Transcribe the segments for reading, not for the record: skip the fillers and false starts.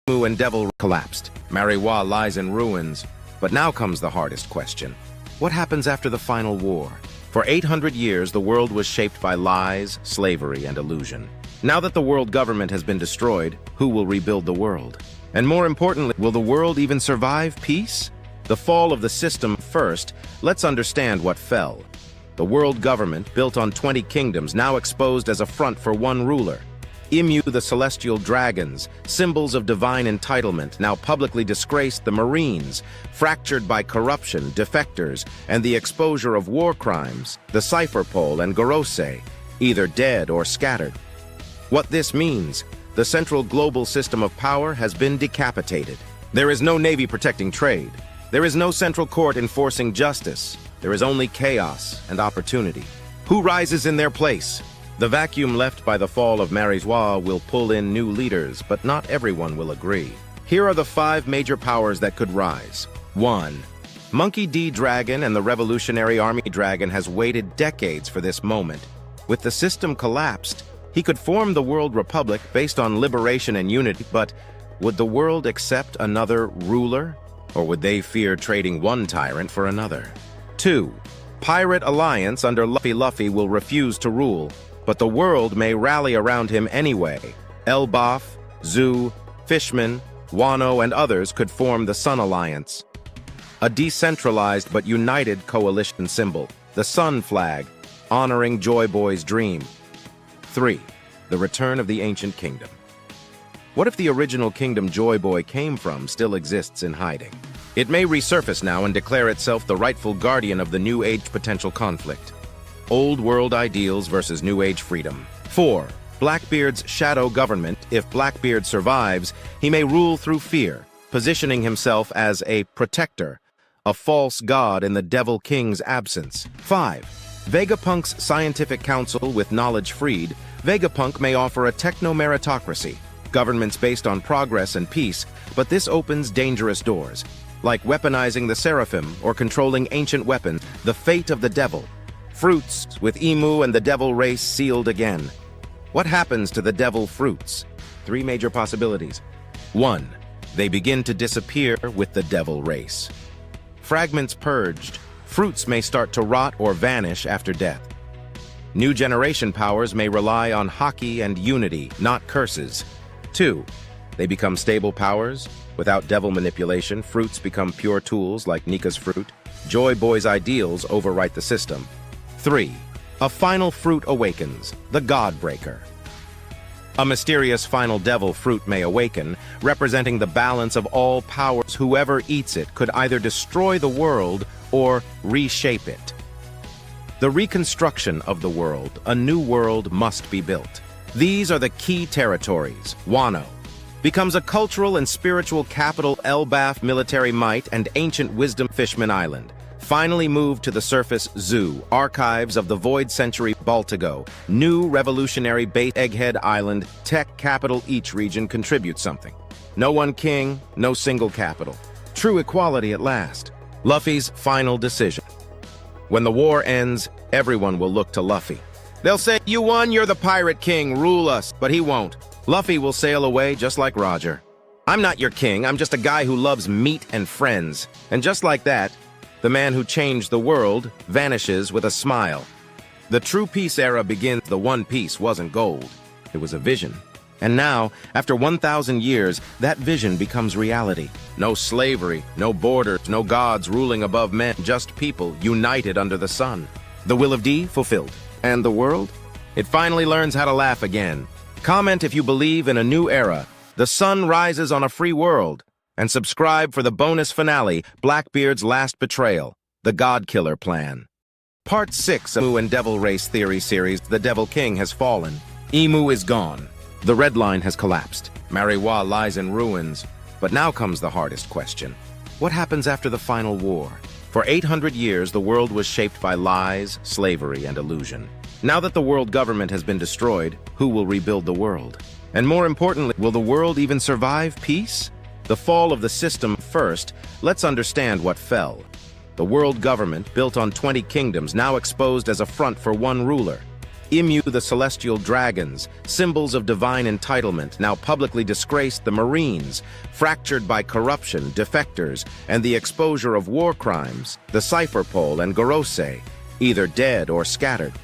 Mu and Devil collapsed. Mariwa lies in ruins. But now comes the hardest question. What happens after the final war? For 800 years, the world was shaped by lies, slavery, and illusion. Now that the world government has been destroyed, who will rebuild the world? And more importantly, will the world even survive peace? The fall of the system first, let's understand what fell. The world government, built on 20 kingdoms, now exposed as a front for one ruler. Imu, the celestial dragons, symbols of divine entitlement, now publicly disgraced. The Marines, fractured by corruption, defectors, and the exposure of war crimes. The Cipher Pole and Gorose, either dead or scattered. What this means, the central global system of power has been decapitated. There is no navy protecting trade. There is no central court enforcing justice. There is only chaos and opportunity. Who rises in their place? The vacuum left by the fall of Mariwa will pull in new leaders, but not everyone will agree. Here are the 5 major powers that could rise. 1. Monkey D. Dragon and the Revolutionary Army Dragon has waited decades for this moment. With the system collapsed, he could form the World Republic based on liberation and unity, but would the world accept another ruler? Or would they fear trading one tyrant for another? 2. Pirate Alliance under Luffy will refuse to rule, but the world may rally around him anyway. Elbaf, Zoo, Fishman, Wano, and others could form the Sun Alliance. A decentralized but united coalition symbol, the Sun Flag, honoring Joy Boy's dream. 3. The return of the ancient kingdom. What if the original kingdom Joy Boy came from still exists in hiding? It may resurface now and declare itself the rightful guardian of the New Age potential conflict. Old world ideals versus New Age freedom. 4. Blackbeard's shadow government. If Blackbeard survives, he may rule through fear, positioning himself as a protector, a false god in the Devil King's absence. 5. Vegapunk's scientific council with knowledge freed. Vegapunk may offer a techno-meritocracy, governments based on progress and peace, but this opens dangerous doors, like weaponizing the Seraphim or controlling ancient weapons. The fate of the devil. Fruits, with Imu and the devil race sealed again. What happens to the devil fruits? 3 major possibilities. 1. They begin to disappear with the devil race. Fragments purged. Fruits may start to rot or vanish after death. New generation powers may rely on haki and unity, not curses. 2. They become stable powers. Without devil manipulation, fruits become pure tools like Nika's fruit. Joy Boy's ideals overwrite the system. 3. A final fruit awakens, the Godbreaker. A mysterious final devil fruit may awaken, representing the balance of all powers. Whoever eats it could either destroy the world or reshape it. The reconstruction of the world, a new world must be built. These are the key territories. Wano becomes a cultural and spiritual capital. Elbaf, military might, and ancient wisdom. Fishman Island finally moved to the surface. Zoo, archives of the Void Century. Baltigo, new revolutionary base. Egghead Island, tech capital. Each region contributes something. No one king, no single capital. True equality at last. Luffy's final decision. When the war ends, everyone will look to Luffy. They'll say, "You won, you're the pirate king, rule us," but he won't. Luffy will sail away just like Roger. "I'm not your king, I'm just a guy who loves meat and friends." And just like that, the man who changed the world vanishes with a smile. The true peace era begins. The One Piece wasn't gold, it was a vision. And now, after 1,000 years, that vision becomes reality. No slavery, no borders, no gods ruling above men, just people united under the sun. The will of D fulfilled. And the world? It finally learns how to laugh again. Comment if you believe in a new era. The sun rises on a free world. And subscribe for the bonus finale, Blackbeard's Last Betrayal, the God Killer Plan. Part 6 of Imu and Devil Race Theory series. The Devil King has fallen. Imu is gone. The Red Line has collapsed. Mariwa lies in ruins. But now comes the hardest question. What happens after the final war? For 800 years, the world was shaped by lies, slavery, and illusion. Now that the world government has been destroyed, who will rebuild the world? And more importantly, will the world even survive peace? The fall of the system first, let's understand what fell. The world government, built on 20 kingdoms, now exposed as a front for one ruler. Imu the celestial dragons, symbols of divine entitlement, now publicly disgraced the Marines, fractured by corruption, defectors, and the exposure of war crimes, the Cypherpole and Gorose, either dead or scattered.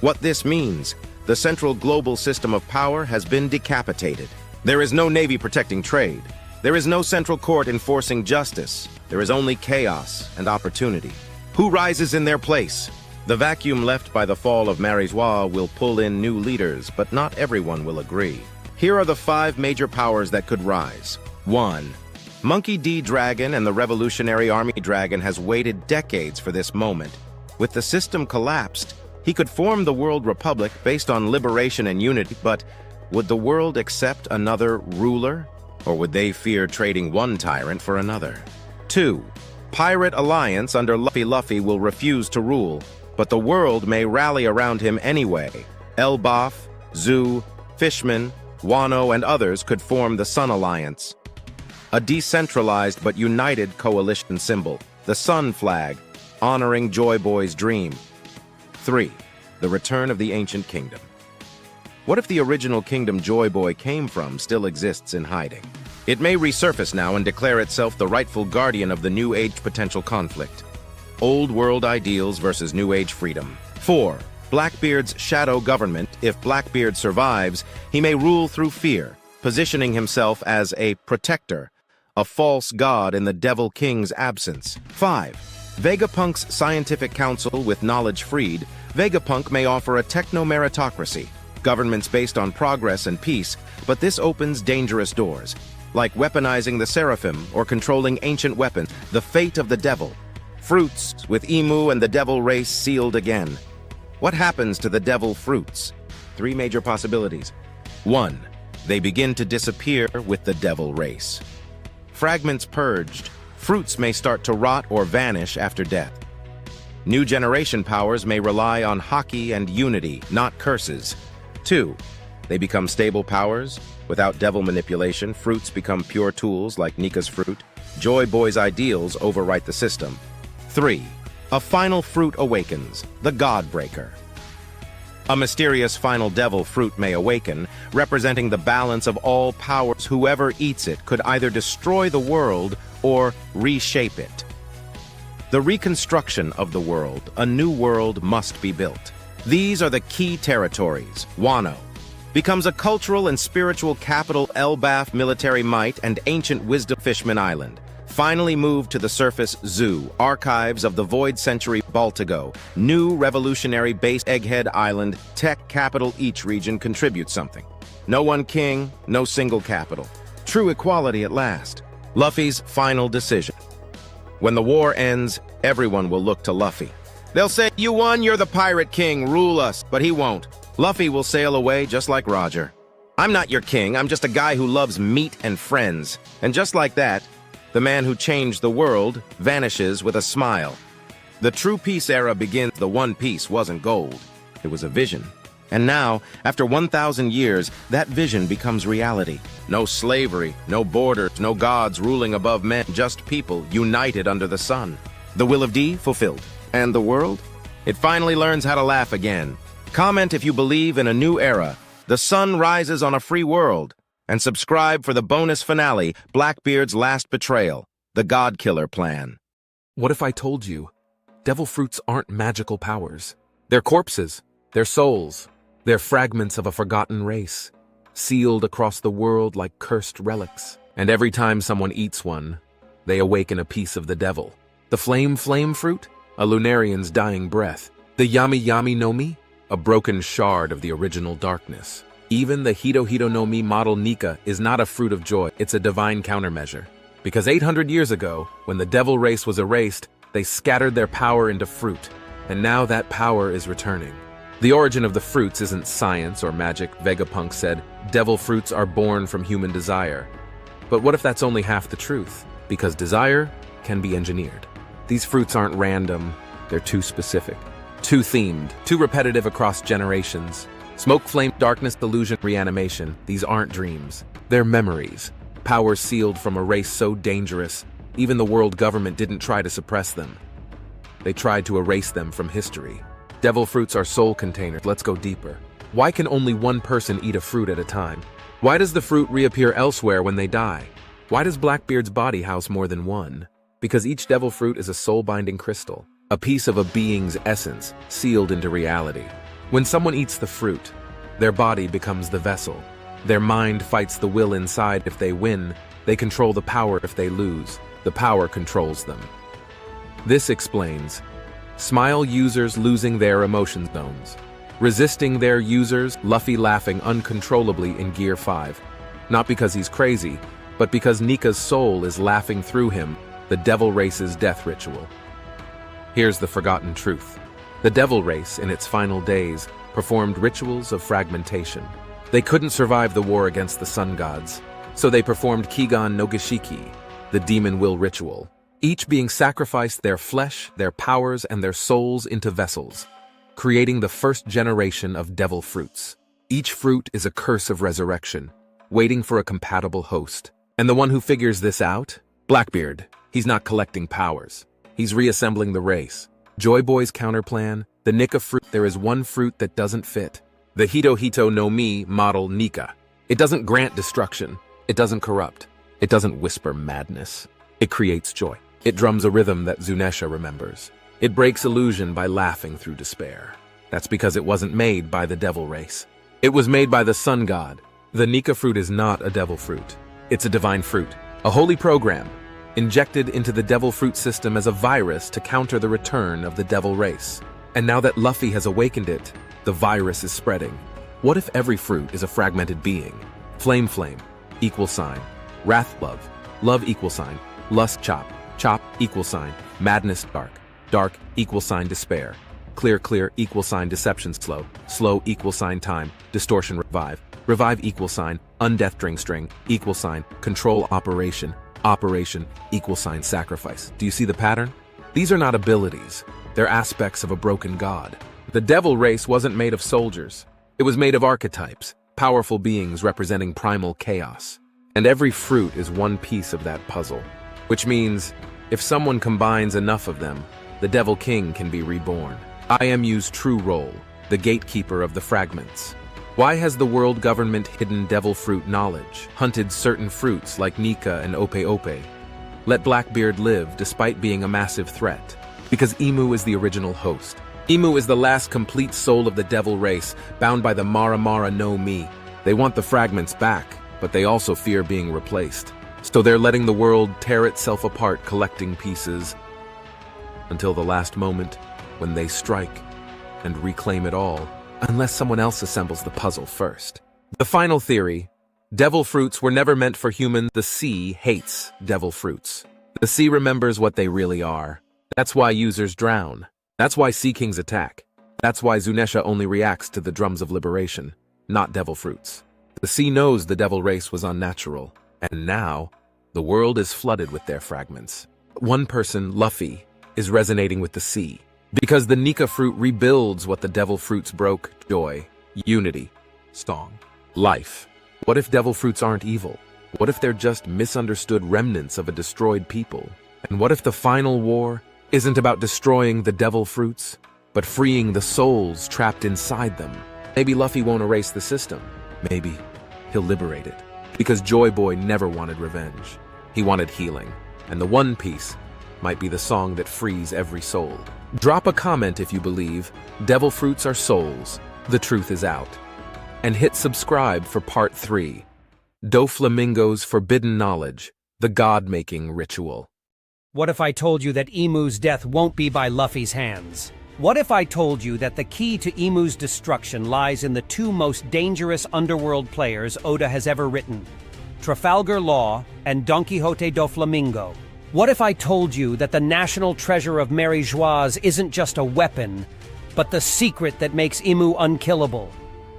What this means, the central global system of power has been decapitated. There is no navy protecting trade. There is no central court enforcing justice. There is only chaos and opportunity. Who rises in their place? The vacuum left by the fall of Marijois will pull in new leaders, but not everyone will agree. Here are the 5 major powers that could rise. 1. Monkey D. Dragon and the Revolutionary Army Dragon has waited decades for this moment. With the system collapsed, he could form the World Republic based on liberation and unity, but would the world accept another ruler? Or would they fear trading one tyrant for another? 2. Pirate Alliance under Luffy will refuse to rule, but the world may rally around him anyway. Elbaf, Zoo, Fishman, Wano, and others could form the Sun Alliance. A decentralized but united coalition symbol, the Sun Flag, honoring Joy Boy's dream. 3. The return of the ancient kingdom. What if the original kingdom Joy Boy came from still exists in hiding? It may resurface now and declare itself the rightful guardian of the New Age potential conflict. Old world ideals versus New Age freedom. 4. Blackbeard's shadow government. If Blackbeard survives, he may rule through fear, positioning himself as a protector, a false god in the Devil King's absence. 5. Vegapunk's scientific council with knowledge freed. Vegapunk may offer a techno-meritocracy, governments based on progress and peace, but this opens dangerous doors, like weaponizing the Seraphim or controlling ancient weapons. The fate of the devil. Fruits, with Emu and the devil race sealed again. What happens to the devil fruits? 3 major possibilities. 1. They begin to disappear with the devil race. Fragments purged, fruits may start to rot or vanish after death. New generation powers may rely on hockey and unity, not curses. 2. They become stable powers. Without devil manipulation, fruits become pure tools like Nika's fruit. Joy Boy's ideals overwrite the system. 3. A final fruit awakens, the Godbreaker. A mysterious final devil fruit may awaken, representing the balance of all powers. Whoever eats it could either destroy the world or reshape it. The reconstruction of the world, a new world must be built. These are the key territories. Wano becomes a cultural and spiritual capital. Elbaf military might and ancient wisdom. Fishman Island finally moved to the surface. Zoo, archives of the Void Century. Baltigo, new revolutionary base. Egghead Island, tech capital. Each region contributes something. No one king, no single capital. True equality at last. Luffy's final decision. When the war ends, everyone will look to Luffy. They'll say, "You won, you're the pirate king, rule us," but he won't. Luffy will sail away just like Roger. "I'm not your king, I'm just a guy who loves meat and friends." And just like that, the man who changed the world vanishes with a smile. The true peace era begins. The One Piece wasn't gold. It was a vision. And now, after 1,000 years, that vision becomes reality. No slavery, no borders, no gods ruling above men, just people united under the sun. The will of D fulfilled. And the world? It finally learns how to laugh again. Comment if you believe in a new era. The sun rises on a free world. And subscribe for the bonus finale, Blackbeard's last betrayal, the God Killer plan. What if I told you, devil fruits aren't magical powers? They're corpses, they're souls, they're fragments of a forgotten race, sealed across the world like cursed relics. And every time someone eats one, they awaken a piece of the devil. The flame fruit, a Lunarian's dying breath. The Yami no Mi, a broken shard of the original darkness. Even the Hito no Mi model Nika is not a fruit of joy, it's a divine countermeasure. Because 800 years ago, when the devil race was erased, they scattered their power into fruit, and now that power is returning. The origin of the fruits isn't science or magic, Vegapunk said. Devil fruits are born from human desire. But what if that's only half the truth? Because desire can be engineered. These fruits aren't random, they're too specific. Too themed, too repetitive across generations. Smoke, flame, darkness, illusion, reanimation. These aren't dreams. They're memories. Powers sealed from a race so dangerous, even the world government didn't try to suppress them. They tried to erase them from history. Devil fruits are soul containers. Let's go deeper. Why can only one person eat a fruit at a time? Why does the fruit reappear elsewhere when they die? Why does Blackbeard's body house more than one? Because each devil fruit is a soul-binding crystal, a piece of a being's essence, sealed into reality. When someone eats the fruit, their body becomes the vessel. Their mind fights the will inside. If they win, they control the power. If they lose, the power controls them. This explains Smile users losing their emotion zones. Resisting their users, Luffy laughing uncontrollably in Gear 5. Not because he's crazy, but because Nika's soul is laughing through him, the Devil Race's death ritual. Here's the forgotten truth. The Devil Race, in its final days, performed rituals of fragmentation. They couldn't survive the war against the sun gods, so they performed Kigan no Gishiki, the demon will ritual. Each being sacrificed their flesh, their powers, and their souls into vessels, creating the first generation of devil fruits. Each fruit is a curse of resurrection, waiting for a compatible host. And the one who figures this out? Blackbeard. He's not collecting powers. He's reassembling the race. Joy Boy's counterplan, the Nika fruit. There is one fruit that doesn't fit. The Hito Hito no Mi model Nika. It doesn't grant destruction. It doesn't corrupt. It doesn't whisper madness. It creates joy. It drums a rhythm that Zunesha remembers. It breaks illusion by laughing through despair. That's because it wasn't made by the devil race. It was made by the sun god. The Nika fruit is not a devil fruit. It's a divine fruit, a holy program, injected into the devil fruit system as a virus to counter the return of the devil race. And now that Luffy has awakened it, the virus is spreading. What if every fruit is a fragmented being? Flame, equal sign. Wrath, love, equal sign. Lust, chop, equal sign. Madness, dark, equal sign. Despair. Clear, equal sign. Deception, slow, equal sign. Time. Distortion, revive, equal sign. Undeath, string, equal sign. Control, operation, equal sign. Sacrifice. Do you see the pattern? These are not abilities. They're aspects of a broken god. The devil race wasn't made of soldiers. It was made of archetypes, powerful beings representing primal chaos. And every fruit is one piece of that puzzle. Which means, if someone combines enough of them, the Devil King can be reborn. IMU's true role, the gatekeeper of the fragments. Why has the world government hidden devil fruit knowledge, hunted certain fruits like Nika and Ope? Let Blackbeard live despite being a massive threat. Because Imu is the original host. Imu is the last complete soul of the devil race, bound by the Mara no Mi. They want the fragments back, but they also fear being replaced. So they're letting the world tear itself apart, collecting pieces, until the last moment when they strike and reclaim it all, unless someone else assembles the puzzle first. The final theory: devil fruits were never meant for humans. The sea hates devil fruits. The sea remembers what they really are. That's why users drown. That's why Sea Kings attack. That's why Zunesha only reacts to the drums of liberation, not devil fruits. The sea knows the devil race was unnatural, and now the world is flooded with their fragments. One person, Luffy, is resonating with the sea, because the Nika fruit rebuilds what the devil fruits broke: joy, unity, song, life. What if devil fruits aren't evil? What if they're just misunderstood remnants of a destroyed people? And what if the final war isn't about destroying the devil fruits, but freeing the souls trapped inside them? Maybe Luffy won't erase the system. Maybe he'll liberate it. Because Joy Boy never wanted revenge. He wanted healing. And the One Piece might be the song that frees every soul. Drop a comment if you believe devil fruits are souls. The truth is out. And hit subscribe for part 3. Doflamingo's Forbidden Knowledge, the God-making ritual. What if I told you that Imu's death won't be by Luffy's hands? What if I told you that the key to Imu's destruction lies in the two most dangerous underworld players Oda has ever written, Trafalgar Law and Don Quixote Doflamingo? What if I told you that the national treasure of Mary Joieuse isn't just a weapon, but the secret that makes Imu unkillable?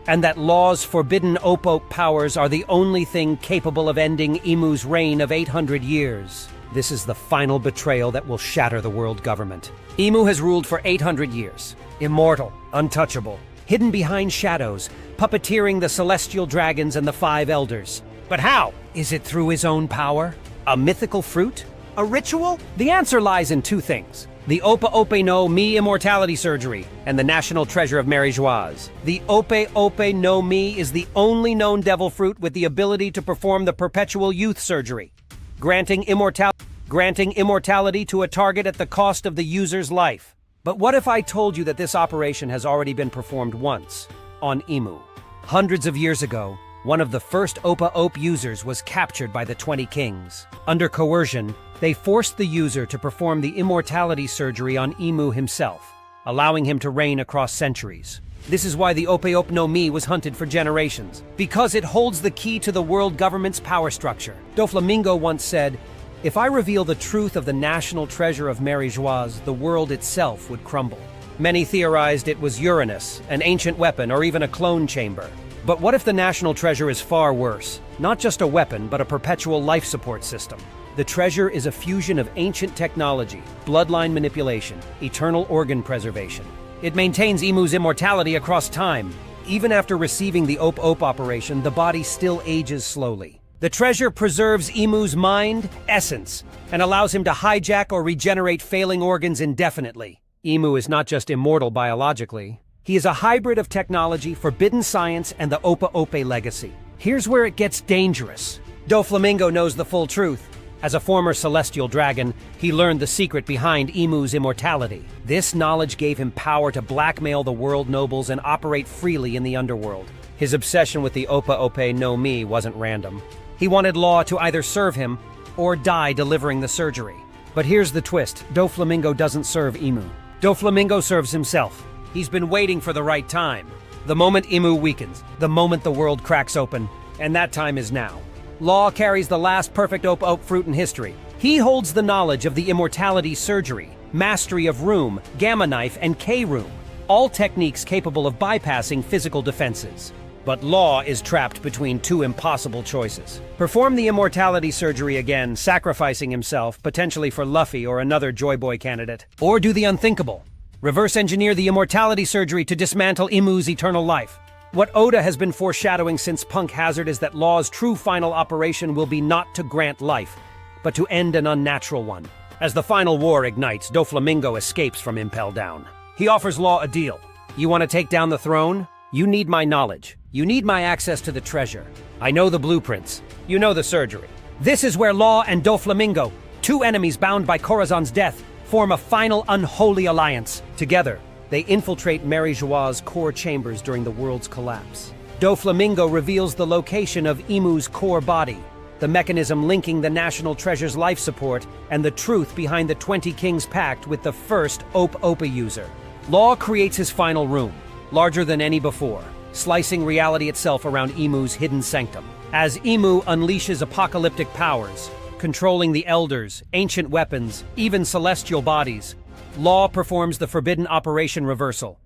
And that Law's forbidden Oppo powers are the only thing capable of ending Imu's reign of 800 years? This is the final betrayal that will shatter the world government. Imu has ruled for 800 years. Immortal, untouchable, hidden behind shadows, puppeteering the celestial dragons and the 5 elders. But how? Is it through his own power? A mythical fruit? A ritual? The answer lies in 2 things: the Ope Ope no Mi Immortality Surgery, and the National Treasure of Mary Joise. The Ope Ope no Mi is the only known devil fruit with the ability to perform the Perpetual Youth Surgery, granting immortality to a target at the cost of the user's life. But what if I told you that this operation has already been performed once, on Emu? Hundreds of years ago, one of the first Opa Ope users was captured by the 20 kings. Under coercion, they forced the user to perform the immortality surgery on Emu himself, allowing him to reign across centuries. This is why the Ope Ope no Mi was hunted for generations, because it holds the key to the world government's power structure. Doflamingo once said, "If I reveal the truth of the national treasure of Mary Joise, the world itself would crumble." Many theorized it was Uranus, an ancient weapon, or even a clone chamber. But what if the national treasure is far worse? Not just a weapon, but a perpetual life support system. The treasure is a fusion of ancient technology, bloodline manipulation, eternal organ preservation. It maintains Emu's immortality across time. Even after receiving the Ope Ope operation, the body still ages slowly. The treasure preserves Emu's mind, essence, and allows him to hijack or regenerate failing organs indefinitely. Emu is not just immortal biologically. He is a hybrid of technology, forbidden science, and the Opa Ope legacy. Here's where it gets dangerous. Doflamingo knows the full truth. As a former celestial dragon, he learned the secret behind Emu's immortality. This knowledge gave him power to blackmail the world nobles and operate freely in the underworld. His obsession with the Opa Ope no Mi wasn't random. He wanted Law to either serve him or die delivering the surgery. But here's the twist. Doflamingo doesn't serve Emu. Doflamingo serves himself. He's been waiting for the right time. The moment Emu weakens, the moment the world cracks open, and that time is now. Law carries the last perfect Ope Ope fruit in history. He holds the knowledge of the immortality surgery, mastery of Room, Gamma Knife, and K-Room, all techniques capable of bypassing physical defenses. But Law is trapped between two impossible choices. Perform the immortality surgery again, sacrificing himself, potentially for Luffy or another Joy Boy candidate. Or do the unthinkable. Reverse engineer the immortality surgery to dismantle Emu's eternal life. What Oda has been foreshadowing since Punk Hazard is that Law's true final operation will be not to grant life, but to end an unnatural one. As the final war ignites, Doflamingo escapes from Impel Down. He offers Law a deal. You want to take down the throne? You need my knowledge. You need my access to the treasure. I know the blueprints. You know the surgery. This is where Law and Doflamingo, two enemies bound by Corazon's death, form a final unholy alliance. Together, they infiltrate Mary Joise's core chambers during the world's collapse. Doflamingo reveals the location of Emu's core body, the mechanism linking the national treasure's life support, and the truth behind the 20 Kings Pact with the first Ope Ope user. Law creates his final room, larger than any before, slicing reality itself around Emu's hidden sanctum. As Emu unleashes apocalyptic powers, controlling the elders, ancient weapons, even celestial bodies, Law performs the forbidden Operation Reversal,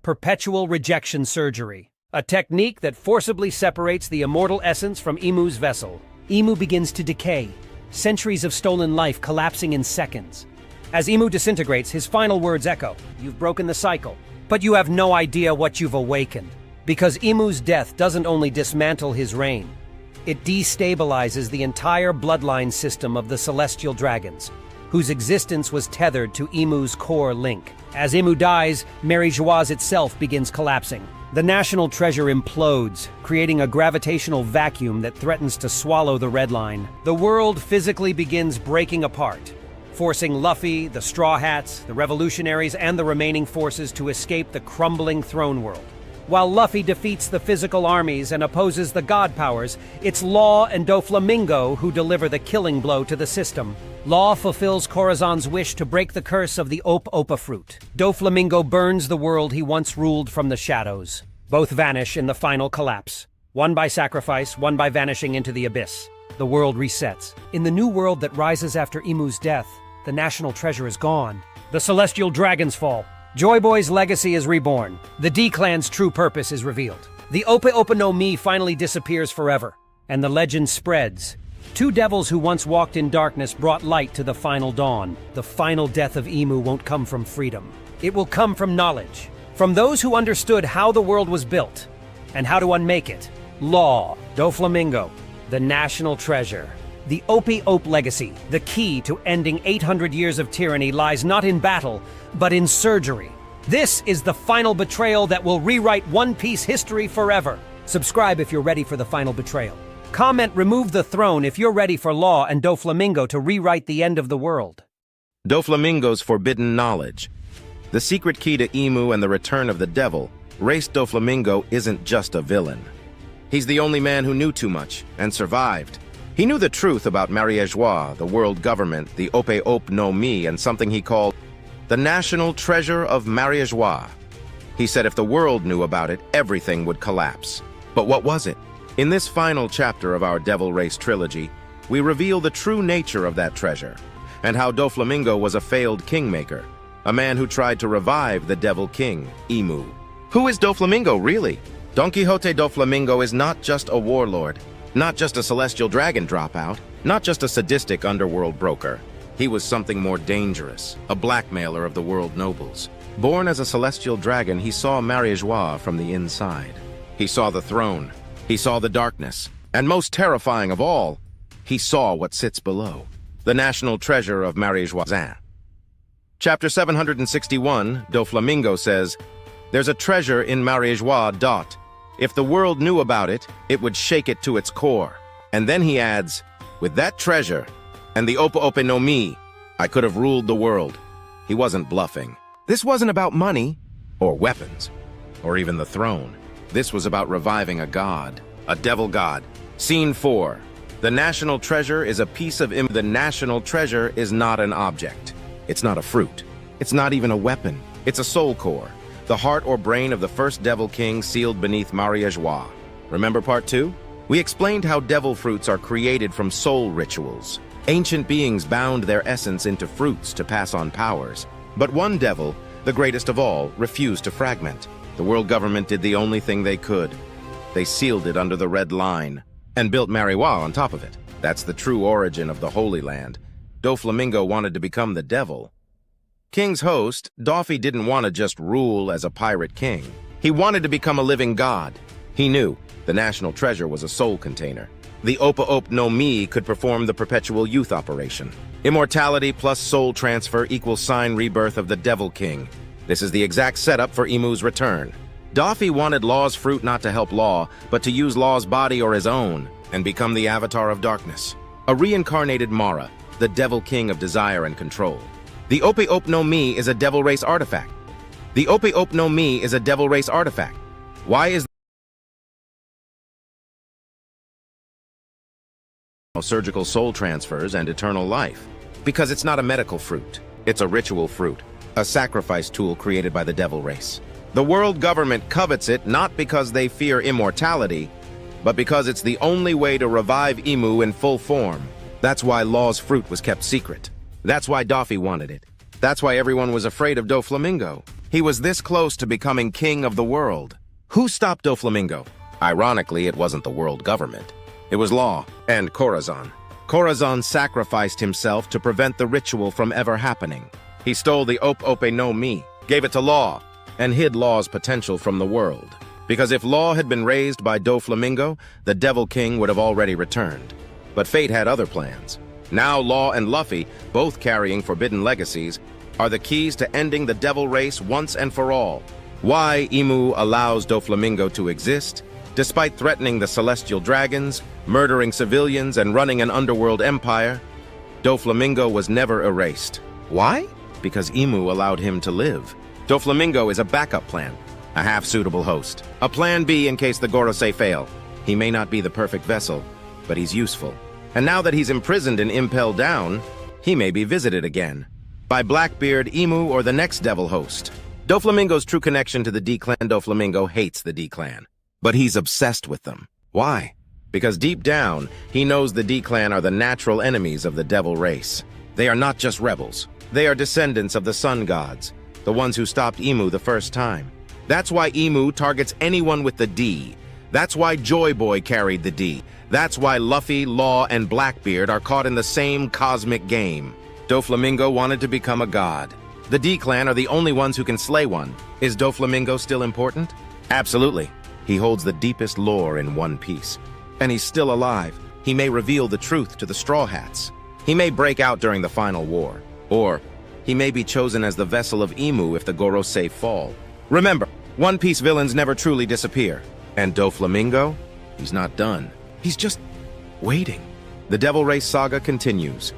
Perpetual Rejection Surgery, a technique that forcibly separates the immortal essence from Emu's vessel. Emu begins to decay, centuries of stolen life collapsing in seconds. As Emu disintegrates, his final words echo, "You've broken the cycle, but you have no idea what you've awakened." Because Emu's death doesn't only dismantle his reign, it destabilizes the entire bloodline system of the Celestial Dragons, whose existence was tethered to Emu's core link. As Emu dies, Mary Joise itself begins collapsing. The national treasure implodes, creating a gravitational vacuum that threatens to swallow the Red Line. The world physically begins breaking apart, forcing Luffy, the Straw Hats, the Revolutionaries, and the remaining forces to escape the crumbling throne world. While Luffy defeats the physical armies and opposes the god powers, it's Law and Doflamingo who deliver the killing blow to the system. Law fulfills Corazon's wish to break the curse of the Ope Ope fruit. Doflamingo burns the world he once ruled from the shadows. Both vanish in the final collapse. One by sacrifice, one by vanishing into the abyss. The world resets. In the new world that rises after Emu's death, the national treasure is gone. The celestial dragons fall. Joy Boy's legacy is reborn. The D-Clan's true purpose is revealed. The Ope Ope no Mi finally disappears forever, and the legend spreads. Two devils who once walked in darkness brought light to the final dawn. The final death of Emu won't come from freedom. It will come from knowledge. From those who understood how the world was built, and how to unmake it. Law, Doflamingo, the national treasure. The Ope legacy, the key to ending 800 years of tyranny, lies not in battle, but in surgery. This is the final betrayal that will rewrite One Piece history forever. Subscribe if you're ready for the final betrayal. Comment "Remove the throne" if you're ready for Law and Doflamingo to rewrite the end of the world. Doflamingo's forbidden knowledge. The secret key to Emu and the return of the devil. Race Doflamingo isn't just a villain. He's the only man who knew too much and survived. He knew the truth about Mariejois, the world government, the Ope no Mi, and something he called the national treasure of Mariejois. He said if the world knew about it, everything would collapse. But what was it? In this final chapter of our Devil Race trilogy, we reveal the true nature of that treasure, and how Doflamingo was a failed kingmaker, a man who tried to revive the Devil King, Emu. Who is Doflamingo, really? Don Quixote Doflamingo is not just a warlord, not just a celestial dragon dropout, not just a sadistic underworld broker. He was something more dangerous, a blackmailer of the world nobles. Born as a celestial dragon, he saw Mariejois from the inside. He saw the throne, he saw the darkness, and most terrifying of all, he saw what sits below, the national treasure of Mariejois. Chapter 761, Doflamingo says, "There's a treasure in Mariejois. If the world knew about it, it would shake it to its core." And then he adds, "With that treasure and the Ope no Mi, I could have ruled the world." He wasn't bluffing. This wasn't about money, or weapons, or even the throne. This was about reviving a god, a devil god. Scene 4. The national treasure is a piece of The national treasure is not an object. It's not a fruit. It's not even a weapon. It's a soul core, the heart or brain of the first Devil King sealed beneath Mariejois. Remember part 2? We explained how devil fruits are created from soul rituals. Ancient beings bound their essence into fruits to pass on powers. But one devil, the greatest of all, refused to fragment. The world government did the only thing they could. They sealed it under the Red Line and built Mariejois on top of it. That's the true origin of the Holy Land. Doflamingo wanted to become the devil. King's host, Doffy didn't want to just rule as a pirate king. He wanted to become a living god. He knew the national treasure was a soul container. The Ope no Mi could perform the perpetual youth operation. Immortality plus soul transfer equals sign rebirth of the Devil King. This is the exact setup for Emu's return. Doffy wanted Law's fruit not to help Law, but to use Law's body or his own, and become the avatar of darkness. A reincarnated Mara, the Devil King of desire and control. The Ope no Mi is a devil race artifact. The Ope no Mi is a devil race artifact. Why is surgical soul transfers and eternal life? Because it's not a medical fruit. It's a ritual fruit, a sacrifice tool created by the devil race. The world government covets it not because they fear immortality, but because it's the only way to revive Emu in full form. That's why Law's fruit was kept secret. That's why Doffy wanted it. That's why everyone was afraid of Doflamingo. He was this close to becoming king of the world. Who stopped Doflamingo? Ironically, it wasn't the world government. It was Law and Corazon. Corazon sacrificed himself to prevent the ritual from ever happening. He stole the Ope no Mi, gave it to Law, and hid Law's potential from the world. Because if Law had been raised by Doflamingo, the Devil King would have already returned. But fate had other plans. Now Law and Luffy, both carrying forbidden legacies, are the keys to ending the devil race once and for all. Why Emu allows Doflamingo to exist, despite threatening the celestial dragons, murdering civilians, and running an underworld empire, Doflamingo was never erased. Why? Because Emu allowed him to live. Doflamingo is a backup plan, a half-suitable host, a plan B in case the Gorosei fail. He may not be the perfect vessel, but he's useful. And now that he's imprisoned and impelled down, he may be visited again by Blackbeard, Emu, or the next devil host. Doflamingo's true connection to the D-Clan. Doflamingo hates the D-Clan, but he's obsessed with them. Why? Because deep down, he knows the D-Clan are the natural enemies of the devil race. They are not just rebels. They are descendants of the sun gods, the ones who stopped Emu the first time. That's why Emu targets anyone with the D. That's why Joy Boy carried the D. That's why Luffy, Law, and Blackbeard are caught in the same cosmic game. Doflamingo wanted to become a god. The D-Clan are the only ones who can slay one. Is Doflamingo still important? Absolutely. He holds the deepest lore in One Piece. And he's still alive. He may reveal the truth to the Straw Hats. He may break out during the final war. Or he may be chosen as the vessel of Imu if the Gorosei fall. Remember, One Piece villains never truly disappear. And Doflamingo? He's not done. He's just waiting. The Devil Race saga continues.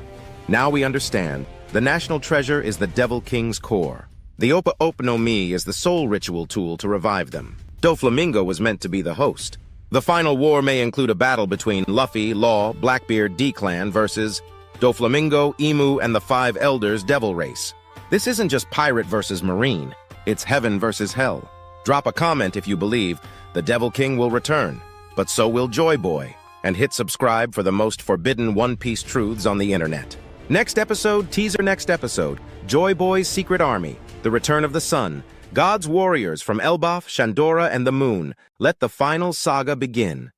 Now we understand. The national treasure is the Devil King's core. The Opa Opa no Mi is the sole ritual tool to revive them. Doflamingo was meant to be the host. The final war may include a battle between Luffy, Law, Blackbeard, D-Clan versus Doflamingo, Imu, and the Five Elders Devil Race. This isn't just pirate versus marine. It's heaven versus hell. Drop a comment if you believe the Devil King will return, but so will Joy Boy. And hit subscribe for the most forbidden One Piece truths on the internet. Next episode, teaser next episode, Joy Boy's Secret Army, the Return of the Sun, God's warriors from Elbaf, Shandora, and the Moon. Let the final saga begin.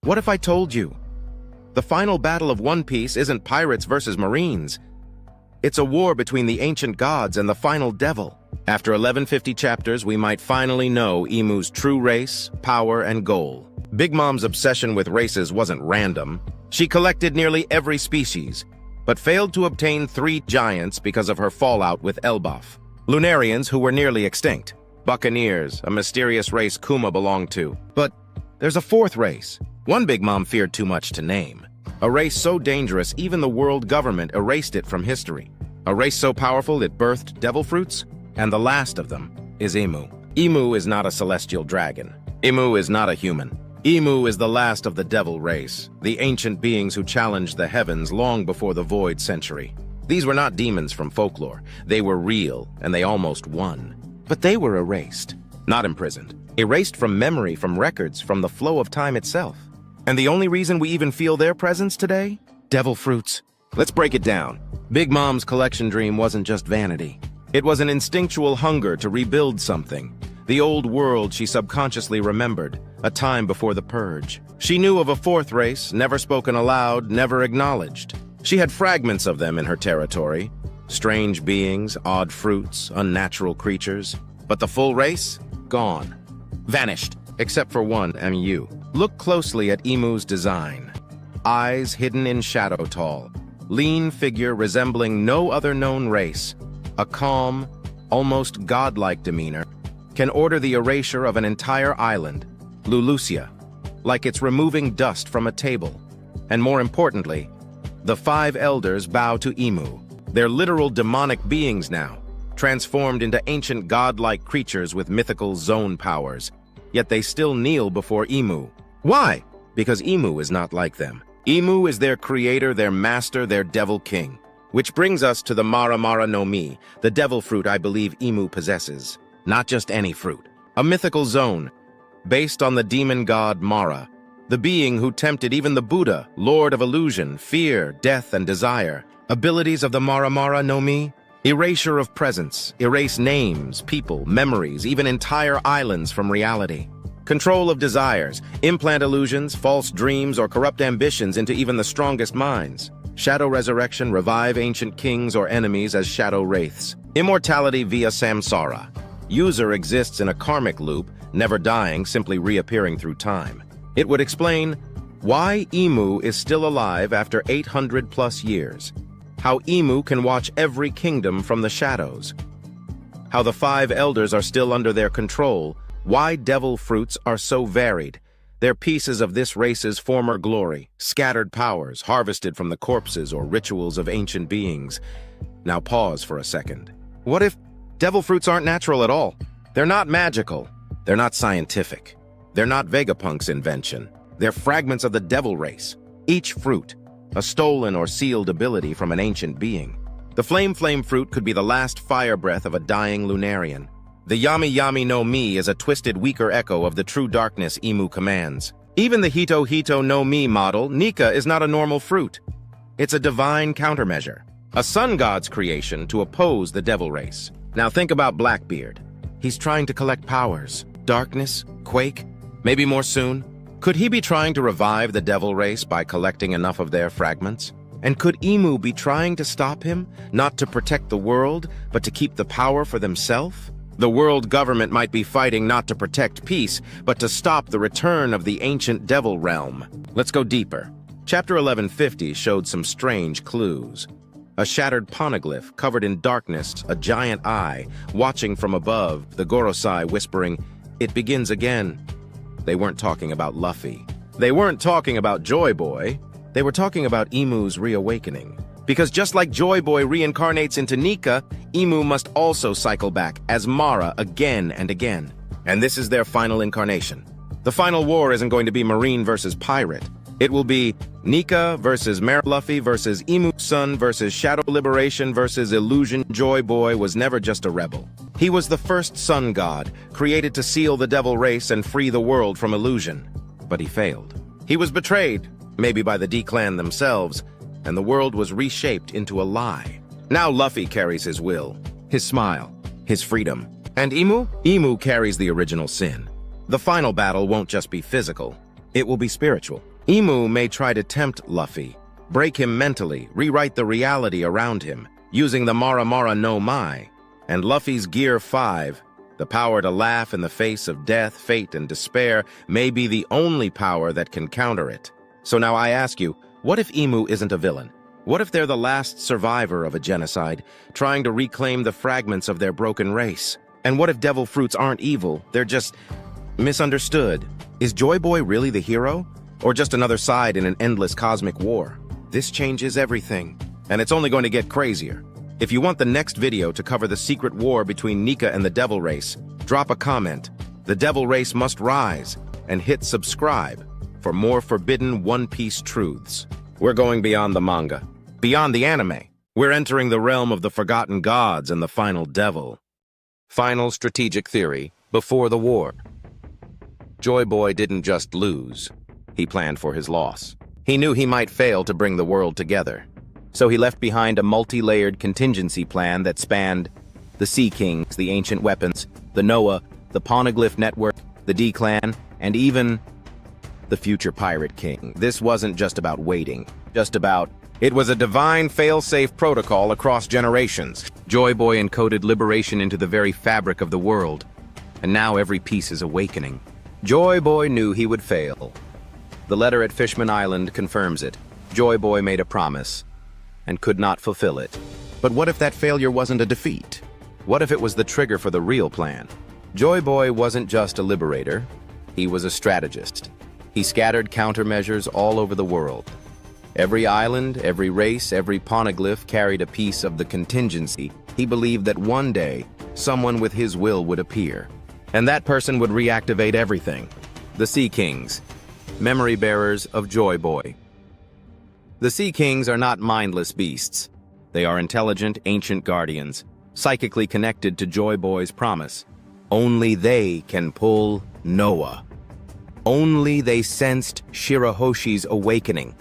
What if I told you? The final battle of One Piece isn't pirates versus marines. It's a war between the ancient gods and the final devil. After 1150 chapters, we might finally know Imu's true race, power, and goal. Big Mom's obsession with races wasn't random. She collected nearly every species, but failed to obtain 3 giants because of her fallout with Elbaf. Lunarians who were nearly extinct. Buccaneers, a mysterious race Kuma belonged to. But there's a 4th race. One Big Mom feared too much to name. A race so dangerous even the world government erased it from history. A race so powerful it birthed devil fruits, and the last of them is Imu. Imu is not a celestial dragon. Imu is not a human. Imu is the last of the devil race, the ancient beings who challenged the heavens long before the Void Century. These were not demons from folklore. They were real, and they almost won. But they were erased, not imprisoned. Erased from memory, from records, from the flow of time itself. And the only reason we even feel their presence today? Devil fruits. Let's break it down. Big Mom's collection dream wasn't just vanity. It was an instinctual hunger to rebuild something. The old world she subconsciously remembered, a time before the purge. She knew of a 4th race, never spoken aloud, never acknowledged. She had fragments of them in her territory. Strange beings, odd fruits, unnatural creatures. But the full race? Gone. Vanished. Except for one, you. Look closely at Imu's design. Eyes hidden in shadow tall. Lean figure resembling no other known race. A calm, almost godlike demeanor. Can order the erasure of an entire island, Lulusia, like it's removing dust from a table. And more importantly, the 5 elders bow to Imu. They're literal demonic beings now, transformed into ancient godlike creatures with mythical zone powers. Yet they still kneel before Imu. Why? Because Imu is not like them. Imu is their creator, their master, their devil king. Which brings us to the Mara Mara no Mi, the devil fruit I believe Imu possesses. Not just any fruit. A mythical zone, based on the demon god Mara, the being who tempted even the Buddha, lord of illusion, fear, death, and desire. Abilities of the Mara Mara no Mi? Erasure of presence, erase names, people, memories, even entire islands from reality. Control of desires, implant illusions, false dreams, or corrupt ambitions into even the strongest minds. Shadow resurrection, revive ancient kings or enemies as shadow wraiths. Immortality via samsara. User exists in a karmic loop, never dying, simply reappearing through time. It would explain why Imu is still alive after 800+ years. How Imu can watch every kingdom from the shadows. How the 5 elders are still under their control. Why devil fruits are so varied. They're pieces of this race's former glory, scattered powers harvested from the corpses or rituals of ancient beings. Now pause for a second. What if devil fruits aren't natural at all? They're not magical. They're not scientific. They're not Vegapunk's invention. They're fragments of the devil race. Each fruit, a stolen or sealed ability from an ancient being. The Flame fruit could be the last fire breath of a dying Lunarian. The Yami Yami no Mi is a twisted, weaker echo of the true darkness Imu commands. Even the Hito Hito no Mi model, Nika, is not a normal fruit. It's a divine countermeasure, a sun god's creation to oppose the devil race. Now think about Blackbeard. He's trying to collect powers, darkness, quake, maybe more soon. Could he be trying to revive the devil race by collecting enough of their fragments? And could Imu be trying to stop him, not to protect the world, but to keep the power for themselves? The world government might be fighting not to protect peace, but to stop the return of the ancient devil realm. Let's go deeper. Chapter 1150 showed some strange clues. A shattered poneglyph covered in darkness, a giant eye, watching from above, the Gorosei whispering, "It begins again." They weren't talking about Luffy. They weren't talking about Joy Boy. They were talking about Imu's reawakening. Because just like Joy Boy reincarnates into Nika, Imu must also cycle back as Mara again and again. And this is their final incarnation. The final war isn't going to be Marine versus Pirate. It will be Nika versus Mare Luffy versus Emu Sun versus Shadow Liberation versus Illusion. Joy Boy was never just a rebel. He was the first sun god, created to seal the devil race and free the world from illusion. But he failed. He was betrayed, maybe by the D-Clan themselves, and the world was reshaped into a lie. Now Luffy carries his will, his smile, his freedom. And Imu? Imu carries the original sin. The final battle won't just be physical. It will be spiritual. Imu may try to tempt Luffy, break him mentally, rewrite the reality around him, using the Mara Mara no Mai. And Luffy's Gear 5, the power to laugh in the face of death, fate, and despair, may be the only power that can counter it. So now I ask you, what if Imu isn't a villain? What if they're the last survivor of a genocide, trying to reclaim the fragments of their broken race? And what if devil fruits aren't evil, they're just misunderstood? Is Joy Boy really the hero? Or just another side in an endless cosmic war? This changes everything, and it's only going to get crazier. If you want the next video to cover the secret war between Nika and the Devil Race, drop a comment. The Devil Race must rise, and hit subscribe for more forbidden One Piece truths. We're going beyond the manga, beyond the anime. We're entering the realm of the forgotten gods and the final devil. Final strategic theory before the war. Joy Boy didn't just lose. He planned for his loss. He knew he might fail to bring the world together. So he left behind a multi-layered contingency plan that spanned the Sea Kings, the ancient weapons, the Noah, the Poneglyph network, the D-Clan, and even the future Pirate King. This wasn't just about waiting, it was a divine fail-safe protocol across generations. Joy Boy encoded liberation into the very fabric of the world, and now every piece is awakening. Joy Boy knew he would fail. The letter at Fishman Island confirms it. Joy Boy made a promise and could not fulfill it. But what if that failure wasn't a defeat? What if it was the trigger for the real plan? Joy Boy wasn't just a liberator, he was a strategist. He scattered countermeasures all over the world. Every island, every race, every poneglyph carried a piece of the contingency. He believed that one day, someone with his will would appear. And that person would reactivate everything. The Sea Kings, memory bearers of Joy Boy. The Sea Kings are not mindless beasts. They are intelligent, ancient guardians, psychically connected to Joy Boy's promise. Only they can pull Noah. Only they sensed Shirahoshi's awakening.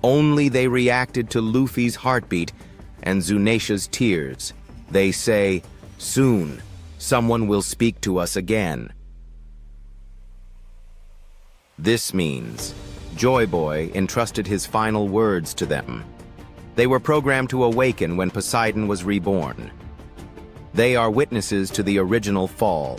Only they reacted to Luffy's heartbeat and Zunisha's tears. They say, soon, someone will speak to us again. This means Joy Boy entrusted his final words to them. They were programmed to awaken when Poseidon was reborn. They are witnesses to the original fall.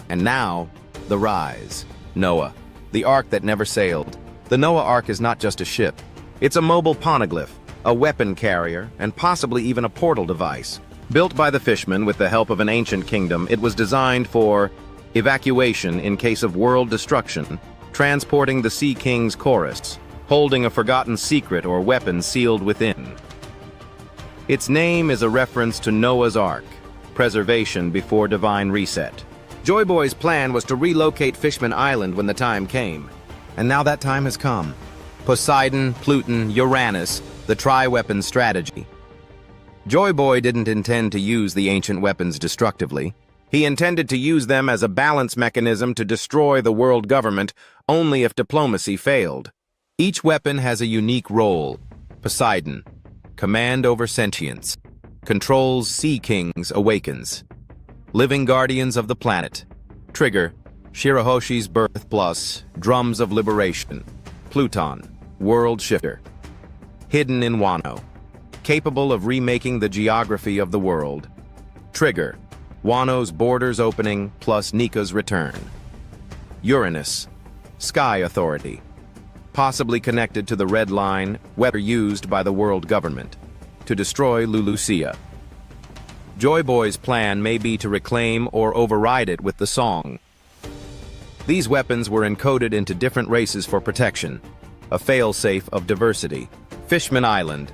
And now, the rise. Noah, the ark that never sailed. The Noah Ark is not just a ship. It's a mobile poneglyph, a weapon carrier, and possibly even a portal device. Built by the fishmen with the help of an ancient kingdom, it was designed for evacuation in case of world destruction, transporting the Sea King's chorus, holding a forgotten secret or weapon sealed within. Its name is a reference to Noah's Ark, preservation before divine reset. Joy Boy's plan was to relocate Fishman Island when the time came. And now that time has come. Poseidon, Pluton, Uranus, the tri-weapon strategy. Joy Boy didn't intend to use the ancient weapons destructively. He intended to use them as a balance mechanism to destroy the world government only if diplomacy failed. Each weapon has a unique role. Poseidon, command over sentience. Controls Sea Kings, awakens. Living guardians of the planet. Trigger, Shirahoshi's birth plus drums of liberation. Pluton, world shifter. Hidden in Wano, capable of remaking the geography of the world. Trigger, Wano's borders opening plus Nika's return. Uranus, sky authority. possibly connected to the Red Line, weapon used by the world government to destroy Lulusia. Joy Boy's plan may be to reclaim or override it with the song. These weapons were encoded into different races for protection, a failsafe of diversity. Fishman Island,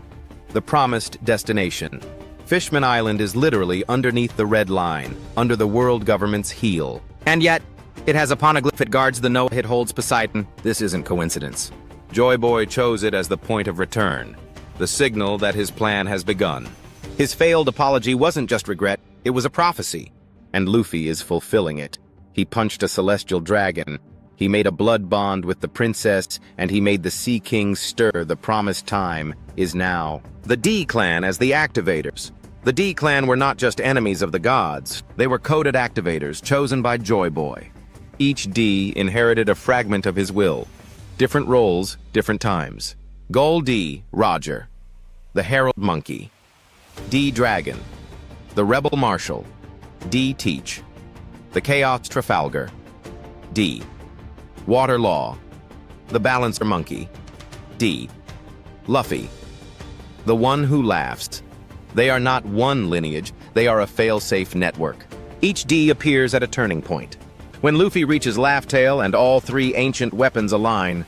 the promised destination. Fishman Island is literally underneath the Red Line, under the world government's heel. And yet, it has a poneglyph that guards the Noah it holds Poseidon. This isn't coincidence. Joy Boy chose it as the point of return, the signal that his plan has begun. His failed apology wasn't just regret, it was a prophecy. And Luffy is fulfilling it. He punched a celestial dragon, he made a blood bond with the princess, and he made the Sea King stir. The promised time is now. The D-Clan as the activators. The D-Clan were not just enemies of the gods, they were coded activators chosen by Joy Boy. Each D inherited a fragment of his will. Different roles, different times. Gold D, Roger. The Herald Monkey. D, Dragon. The Rebel Marshal. D, Teach. The Chaos Trafalgar. D. Water Law. The Balancer Monkey. D. Luffy. The One Who Laughs. They are not one lineage, they are a fail-safe network. Each D appears at a turning point. When Luffy reaches Laugh Tale and all three ancient weapons align,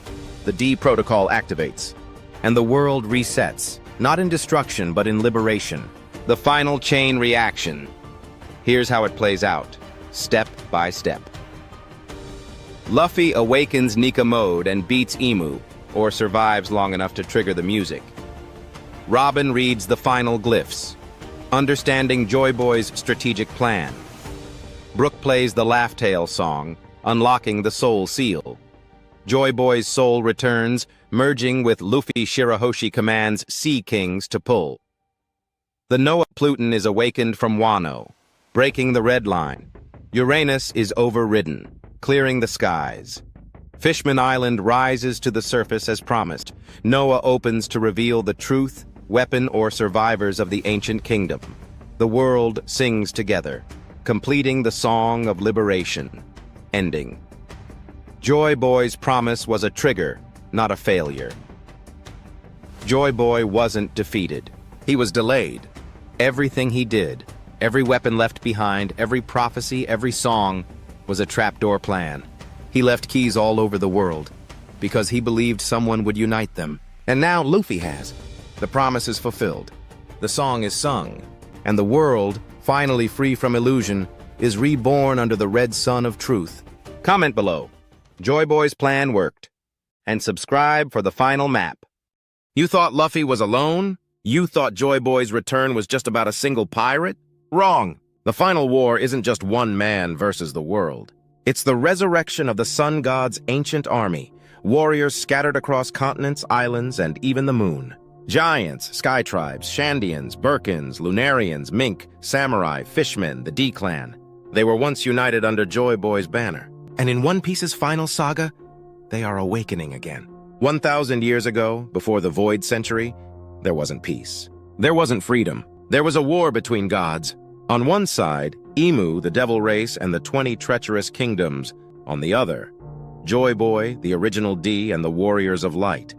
the D protocol activates, and the world resets, not in destruction but in liberation. The final chain reaction. Here's how it plays out, step by step. Luffy awakens Nika mode and beats Emu, or survives long enough to trigger the music. Robin reads the final glyphs, understanding Joy Boy's strategic plan. Brook plays the Laugh Tale song, unlocking the Soul Seal. Joy Boy's soul returns, merging with Luffy Shirahoshi commands Sea Kings to pull. The Noah Pluton is awakened from Wano, breaking the Red Line. Uranus is overridden, clearing the skies. Fishman Island rises to the surface as promised. Noah opens to reveal the truth, weapon, or survivors of the ancient kingdom. The world sings together, completing the song of liberation. Ending. Joy Boy's promise was a trigger, not a failure. Joy Boy wasn't defeated. He was delayed. Everything he did, every weapon left behind, every prophecy, every song, was a trapdoor plan. He left keys all over the world, because he believed someone would unite them. And now Luffy has. The promise is fulfilled. The song is sung. And the world, finally free from illusion, is reborn under the red sun of truth. Comment below. Joy Boy's plan worked. And subscribe for the final map. You thought Luffy was alone? You thought Joy Boy's return was just about a single pirate? Wrong. The final war isn't just one man versus the world. It's the resurrection of the sun god's ancient army, warriors scattered across continents, islands, and even the moon. Giants, sky tribes, Shandians, Birkins, Lunarians, Mink, Samurai, Fishmen, the D-Clan. They were once united under Joy Boy's banner. And in One Piece's final saga, they are awakening again. 1,000 years ago, before the Void Century, there wasn't peace. There wasn't freedom. There was a war between gods. On one side, Emu, the devil race, and the 20 treacherous kingdoms. On the other, Joy Boy, the original D, and the warriors of light.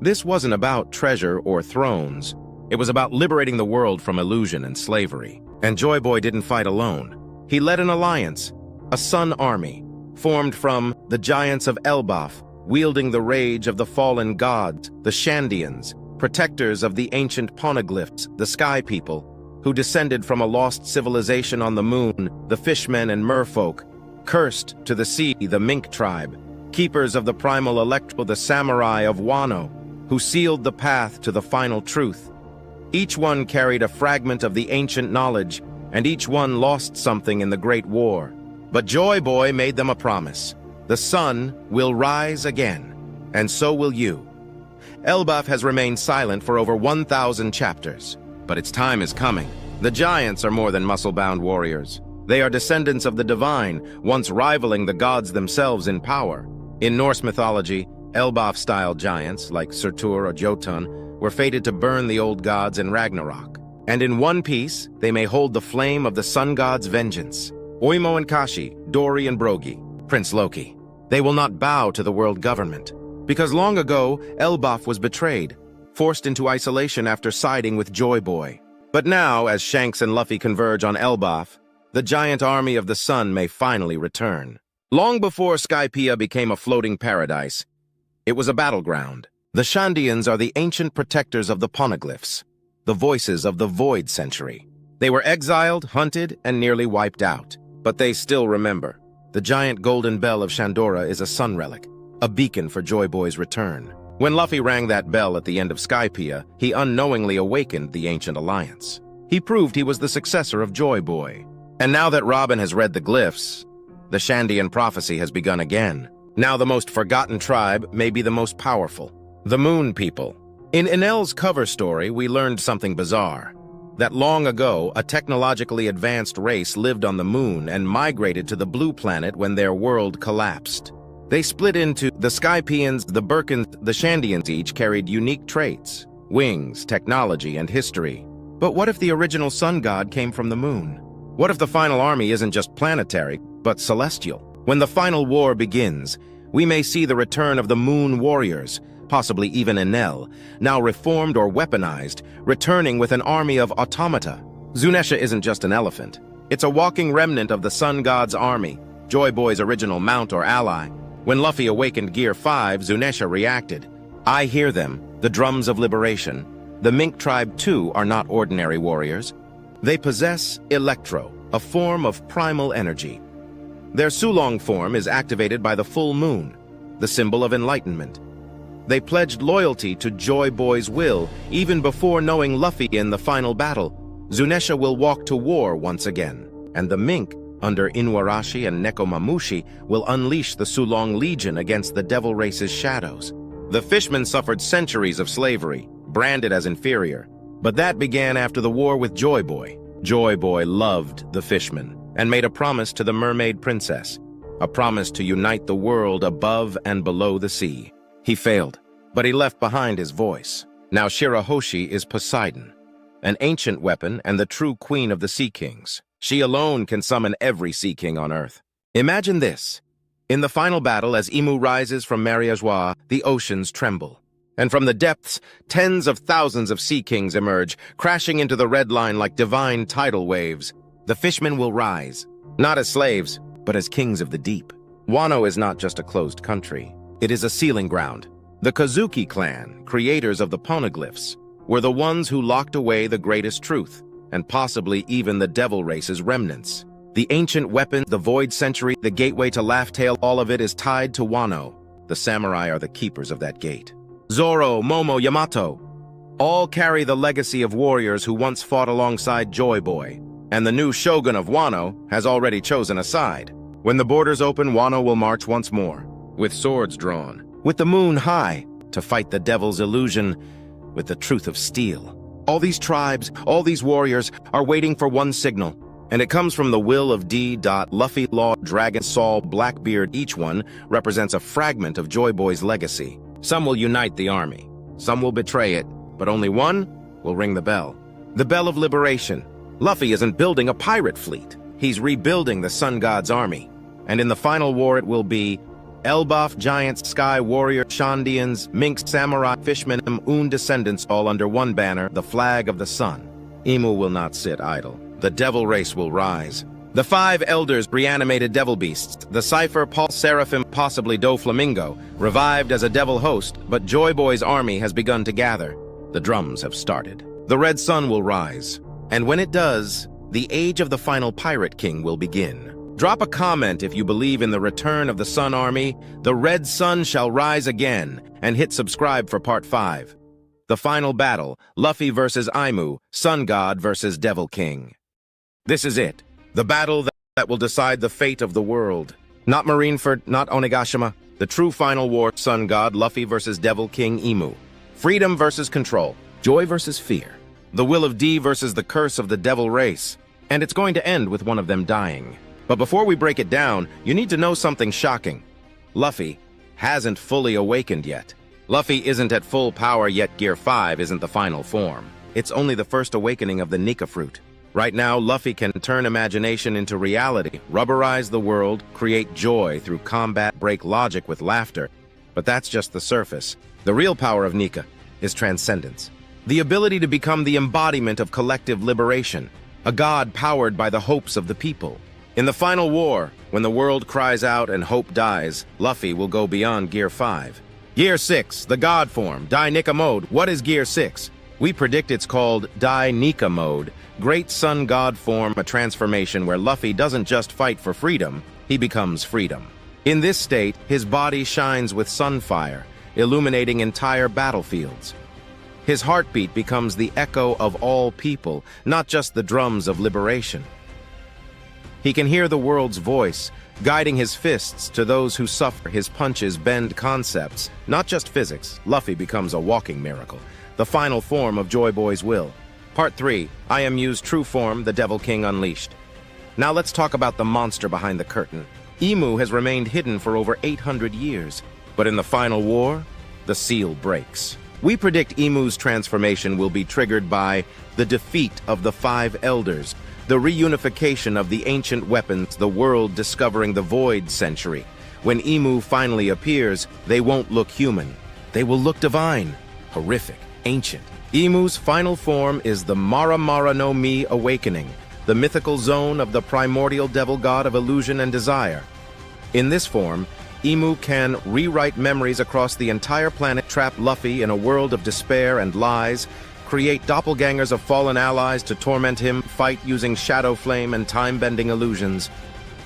This wasn't about treasure or thrones. It was about liberating the world from illusion and slavery. And Joy Boy didn't fight alone. He led an alliance, a sun army, formed from the giants of Elbaf, wielding the rage of the fallen gods, the Shandians, protectors of the ancient poneglyphs, the Sky People, who descended from a lost civilization on the moon, the Fishmen and Merfolk, cursed to the sea, the Mink tribe, keepers of the primal electro, the Samurai of Wano, who sealed the path to the final truth. Each one carried a fragment of the ancient knowledge, and each one lost something in the Great War. But Joy Boy made them a promise. The sun will rise again, and so will you. Elbaf has remained silent for over 1,000 chapters, but its time is coming. The giants are more than muscle-bound warriors. They are descendants of the divine, once rivaling the gods themselves in power. In Norse mythology, Elbaf-style giants, like Surtur or Jotun, were fated to burn the old gods in Ragnarok. And in One Piece, they may hold the flame of the sun god's vengeance. Oimo and Kashi, Dory and Brogy, Prince Loki. They will not bow to the world government, Because long ago, Elbaf was betrayed, forced into isolation after siding with Joy Boy. But now, as Shanks and Luffy converge on Elbaf, the giant army of the sun may finally return. Long before Skypiea became a floating paradise, it was a battleground. The Shandians are the ancient protectors of the poneglyphs, the voices of the Void Century. They were exiled, hunted, and nearly wiped out. But they still remember. The giant golden bell of Shandora is a sun relic, a beacon for Joy Boy's return. When Luffy rang that bell at the end of Skypiea, he unknowingly awakened the Ancient Alliance. He proved he was the successor of Joy Boy. And now that Robin has read the glyphs, the Shandian prophecy has begun again. Now the most forgotten tribe may be the most powerful. The Moon People. In Enel's cover story, we learned something bizarre. That long ago, a technologically advanced race lived on the moon and migrated to the blue planet when their world collapsed. They split into the Skypieans, the Birkins, the Shandians. Each carried unique traits, wings, technology, and history. But what if the original sun god came from the moon? What if the final army isn't just planetary, but celestial? When the final war begins, we may see the return of the Moon Warriors, possibly even Enel, now reformed or weaponized, returning with an army of automata. Zunisha isn't just an elephant. It's a walking remnant of the sun god's army, Joy Boy's original mount or ally. When Luffy awakened Gear 5, Zunisha reacted. I hear them, the drums of liberation. The Mink tribe, too, are not ordinary warriors. They possess Electro, a form of primal energy. Their Sulong form is activated by the full moon, the symbol of enlightenment. They pledged loyalty to Joy Boy's will even before knowing Luffy in the final battle. Zunisha will walk to war once again, and the Mink, under Inuarashi and Nekomamushi, will unleash the Sulong Legion against the Devil Race's shadows. The fishmen suffered centuries of slavery, branded as inferior. But that began after the war with Joy Boy. Joy Boy loved the fishmen and made a promise to the Mermaid Princess, a promise to unite the world above and below the sea. He failed, but he left behind his voice. Now Shirahoshi is Poseidon, an ancient weapon and the true queen of the Sea Kings. She alone can summon every Sea King on Earth. Imagine this. In the final battle, as Imu rises from Mariajois, the oceans tremble. And from the depths, tens of thousands of Sea Kings emerge, crashing into the red line like divine tidal waves. The fishmen will rise, not as slaves, but as kings of the deep. Wano is not just a closed country. It is a sealing ground. The Kozuki clan, creators of the poneglyphs, were the ones who locked away the greatest truth, and possibly even the Devil Race's remnants. The ancient weapon, the Void Century, the gateway to Laugh Tale, all of it is tied to Wano. The samurai are the keepers of that gate. Zoro, Momo, Yamato, all carry the legacy of warriors who once fought alongside Joy Boy. And the new shogun of Wano has already chosen a side. When the borders open, Wano will march once more, with swords drawn, with the moon high, to fight the devil's illusion with the truth of steel. All these tribes, all these warriors are waiting for one signal, and it comes from the will of D. Luffy, Law, Dragon, Saul, Blackbeard. Each one represents a fragment of Joy Boy's legacy. Some will unite the army, some will betray it, but only one will ring the bell. The bell of liberation. Luffy isn't building a pirate fleet. He's rebuilding the Sun God's army. And in the final war it will be Elbaf, Giants, Sky Warrior, Shandians, Minks, Samurai, Fishmen, Un descendants, all under one banner, the flag of the sun. Imu will not sit idle. The Devil Race will rise. The 5 elders reanimated devil beasts, the Cypher, Paul, Seraphim, possibly Doflamingo, revived as a devil host, but Joy Boy's army has begun to gather. The drums have started. The red sun will rise. And when it does, the age of the final pirate king will begin. Drop a comment if you believe in the return of the Sun Army, the Red Sun shall rise again, and hit subscribe for part 5. The final battle, Luffy versus Imu, Sun God versus Devil King. This is it, the battle that will decide the fate of the world. Not Marineford, not Onigashima, the true final war, Sun God, Luffy versus Devil King Imu. Freedom versus control, joy versus fear. The will of D versus the curse of the Devil Race. And it's going to end with one of them dying. But before we break it down, you need to know something shocking. Luffy hasn't fully awakened yet. Luffy isn't at full power yet. Gear 5 isn't the final form. It's only the first awakening of the Nika fruit. Right now, Luffy can turn imagination into reality, rubberize the world, create joy through combat, break logic with laughter. But that's just the surface. The real power of Nika is transcendence. The ability to become the embodiment of collective liberation, a god powered by the hopes of the people. In the final war, when the world cries out and hope dies, Luffy will go beyond Gear 5. Gear 6, the God form, Dai Nika mode. What is Gear 6? We predict it's called Dai Nika mode, Great Sun God form, a transformation where Luffy doesn't just fight for freedom, he becomes freedom. In this state, his body shines with sunfire, illuminating entire battlefields. His heartbeat becomes the echo of all people, not just the drums of liberation. He can hear the world's voice, guiding his fists to those who suffer. His punches bend concepts, not just physics. Luffy becomes a walking miracle, the final form of Joy Boy's will. Part 3, IMU's true form, the Devil King Unleashed. Now let's talk about the monster behind the curtain. Imu has remained hidden for over 800 years, but in the final war, the seal breaks. We predict Imu's transformation will be triggered by the defeat of the 5 elders, the reunification of the ancient weapons, the world discovering the Void Century. When Imu finally appears, they won't look human. They will look divine, horrific, ancient. Imu's final form is the Mara Mara no Mi Awakening, the mythical zone of the primordial devil god of illusion and desire. In this form, Imu can rewrite memories across the entire planet, trap Luffy in a world of despair and lies, create doppelgangers of fallen allies to torment him, fight using shadow flame and time-bending illusions,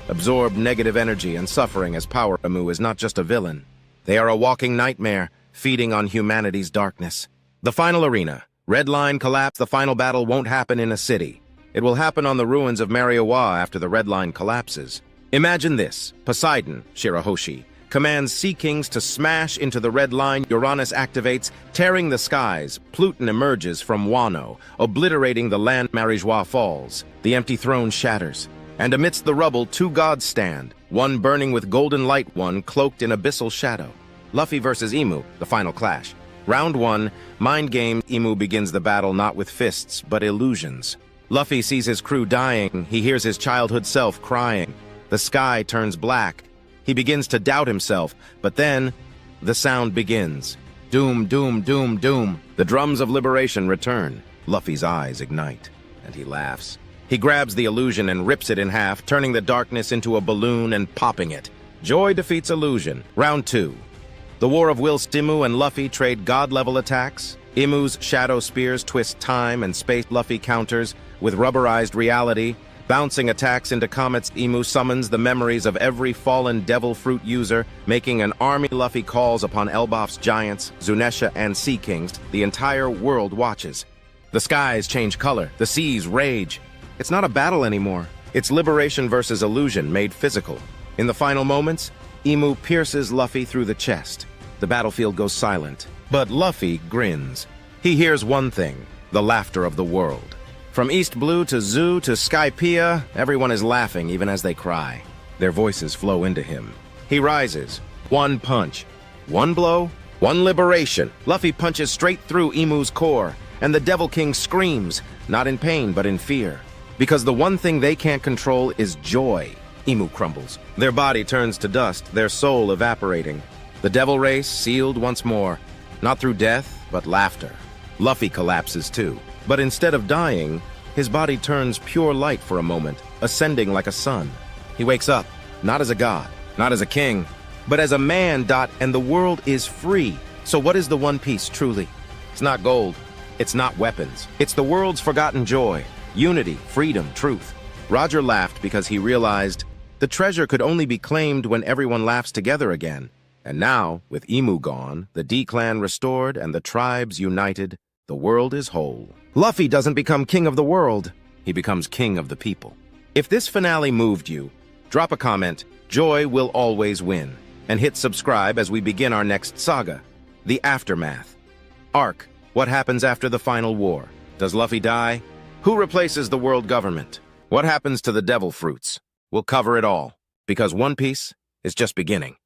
absorb negative energy and suffering as power. Imu is not just a villain. They are a walking nightmare, feeding on humanity's darkness. The final arena. Red Line collapse. The final battle won't happen in a city. It will happen on the ruins of Mariowa after the Red Line collapses. Imagine this. Poseidon, Shirahoshi, commands Sea Kings to smash into the Red Line. Uranus activates, tearing the skies. Pluton emerges from Wano, obliterating the land. Marijois falls. The empty throne shatters. And amidst the rubble, 2 gods stand, one burning with golden light, one cloaked in abyssal shadow. Luffy versus Imu, the final clash. Round 1, Mind Game. Imu begins the battle not with fists, but illusions. Luffy sees his crew dying. He hears his childhood self crying. The sky turns black. He begins to doubt himself, but then the sound begins. Doom, doom, doom, doom. The drums of liberation return. Luffy's eyes ignite, and he laughs. He grabs the illusion and rips it in half, turning the darkness into a balloon and popping it. Joy defeats illusion. Round 2. The War of Will. Imu and Luffy trade god-level attacks. Imu's shadow spears twist time and space. Luffy counters with rubberized reality, bouncing attacks into comets. Imu summons the memories of every fallen devil fruit user, making an army. Luffy calls upon Elbaf's giants, Zunisha, and Sea Kings. The entire world watches. The skies change color. The seas rage. It's not a battle anymore. It's liberation versus illusion made physical. In the final moments, Imu pierces Luffy through the chest. The battlefield goes silent, but Luffy grins. He hears one thing, the laughter of the world. From East Blue to Zoo to Skypiea, everyone is laughing even as they cry. Their voices flow into him. He rises. One punch. One blow. One liberation. Luffy punches straight through Imu's core, and the Devil King screams, not in pain but in fear. Because the one thing they can't control is joy. Imu crumbles. Their body turns to dust, their soul evaporating. The devil race sealed once more, not through death, but laughter. Luffy collapses too. But instead of dying, his body turns pure light for a moment, ascending like a sun. He wakes up, not as a god, not as a king, but as a man. And the world is free. So what is the One Piece truly? It's not gold. It's not weapons. It's the world's forgotten joy. Unity, freedom, truth. Roger laughed because he realized the treasure could only be claimed when everyone laughs together again. And now, with Imu gone, the D-Clan restored, and the tribes united, the world is whole. Luffy doesn't become king of the world. He becomes king of the people. If this finale moved you, drop a comment, joy will always win, and hit subscribe as we begin our next saga, The Aftermath. Arc, what happens after the final war? Does Luffy die? Who replaces the world government? What happens to the devil fruits? We'll cover it all, because One Piece is just beginning.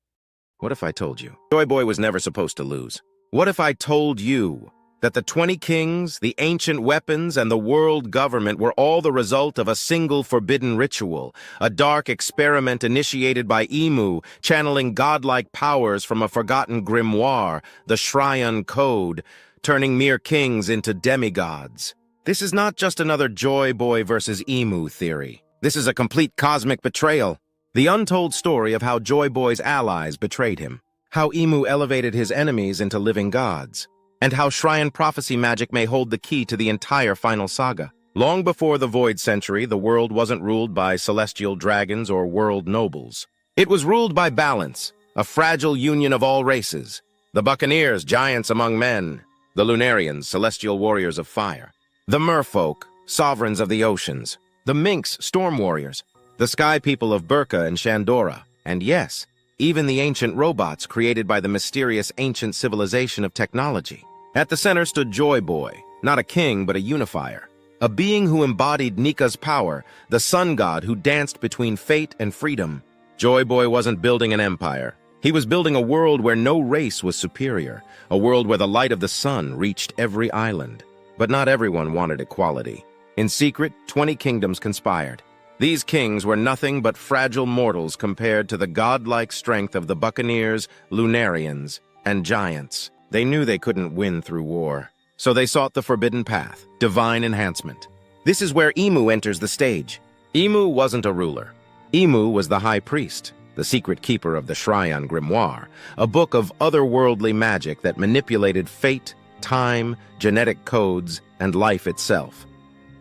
What if I told you? Joy Boy was never supposed to lose. What if I told you that the 20 kings, the ancient weapons, and the world government were all the result of a single forbidden ritual, a dark experiment initiated by Imu, channeling godlike powers from a forgotten grimoire, the Shrion Code, turning mere kings into demigods. This is not just another Joy Boy versus Imu theory. This is a complete cosmic betrayal. The untold story of how Joy Boy's allies betrayed him, how Imu elevated his enemies into living gods, and how Shrion prophecy magic may hold the key to the entire final saga. Long before the Void Century, the world wasn't ruled by celestial dragons or world nobles. It was ruled by balance, a fragile union of all races. The Buccaneers, giants among men. The Lunarians, celestial warriors of fire. The Merfolk, sovereigns of the oceans. The Minks, storm warriors. The Sky People of Burka and Shandora. And yes, even the ancient robots created by the mysterious ancient civilization of technology. At the center stood Joy Boy, not a king but a unifier, a being who embodied Nika's power, the sun god who danced between fate and freedom. Joy Boy wasn't building an empire. He was building a world where no race was superior, a world where the light of the sun reached every island. But not everyone wanted equality. In secret, 20 kingdoms conspired. These kings were nothing but fragile mortals compared to the godlike strength of the Buccaneers, Lunarians, and giants. They knew they couldn't win through war, so they sought the forbidden path, divine enhancement. This is where Imu enters the stage. Imu wasn't a ruler. Imu was the high priest, the secret keeper of the Shrion Grimoire, a book of otherworldly magic that manipulated fate, time, genetic codes, and life itself.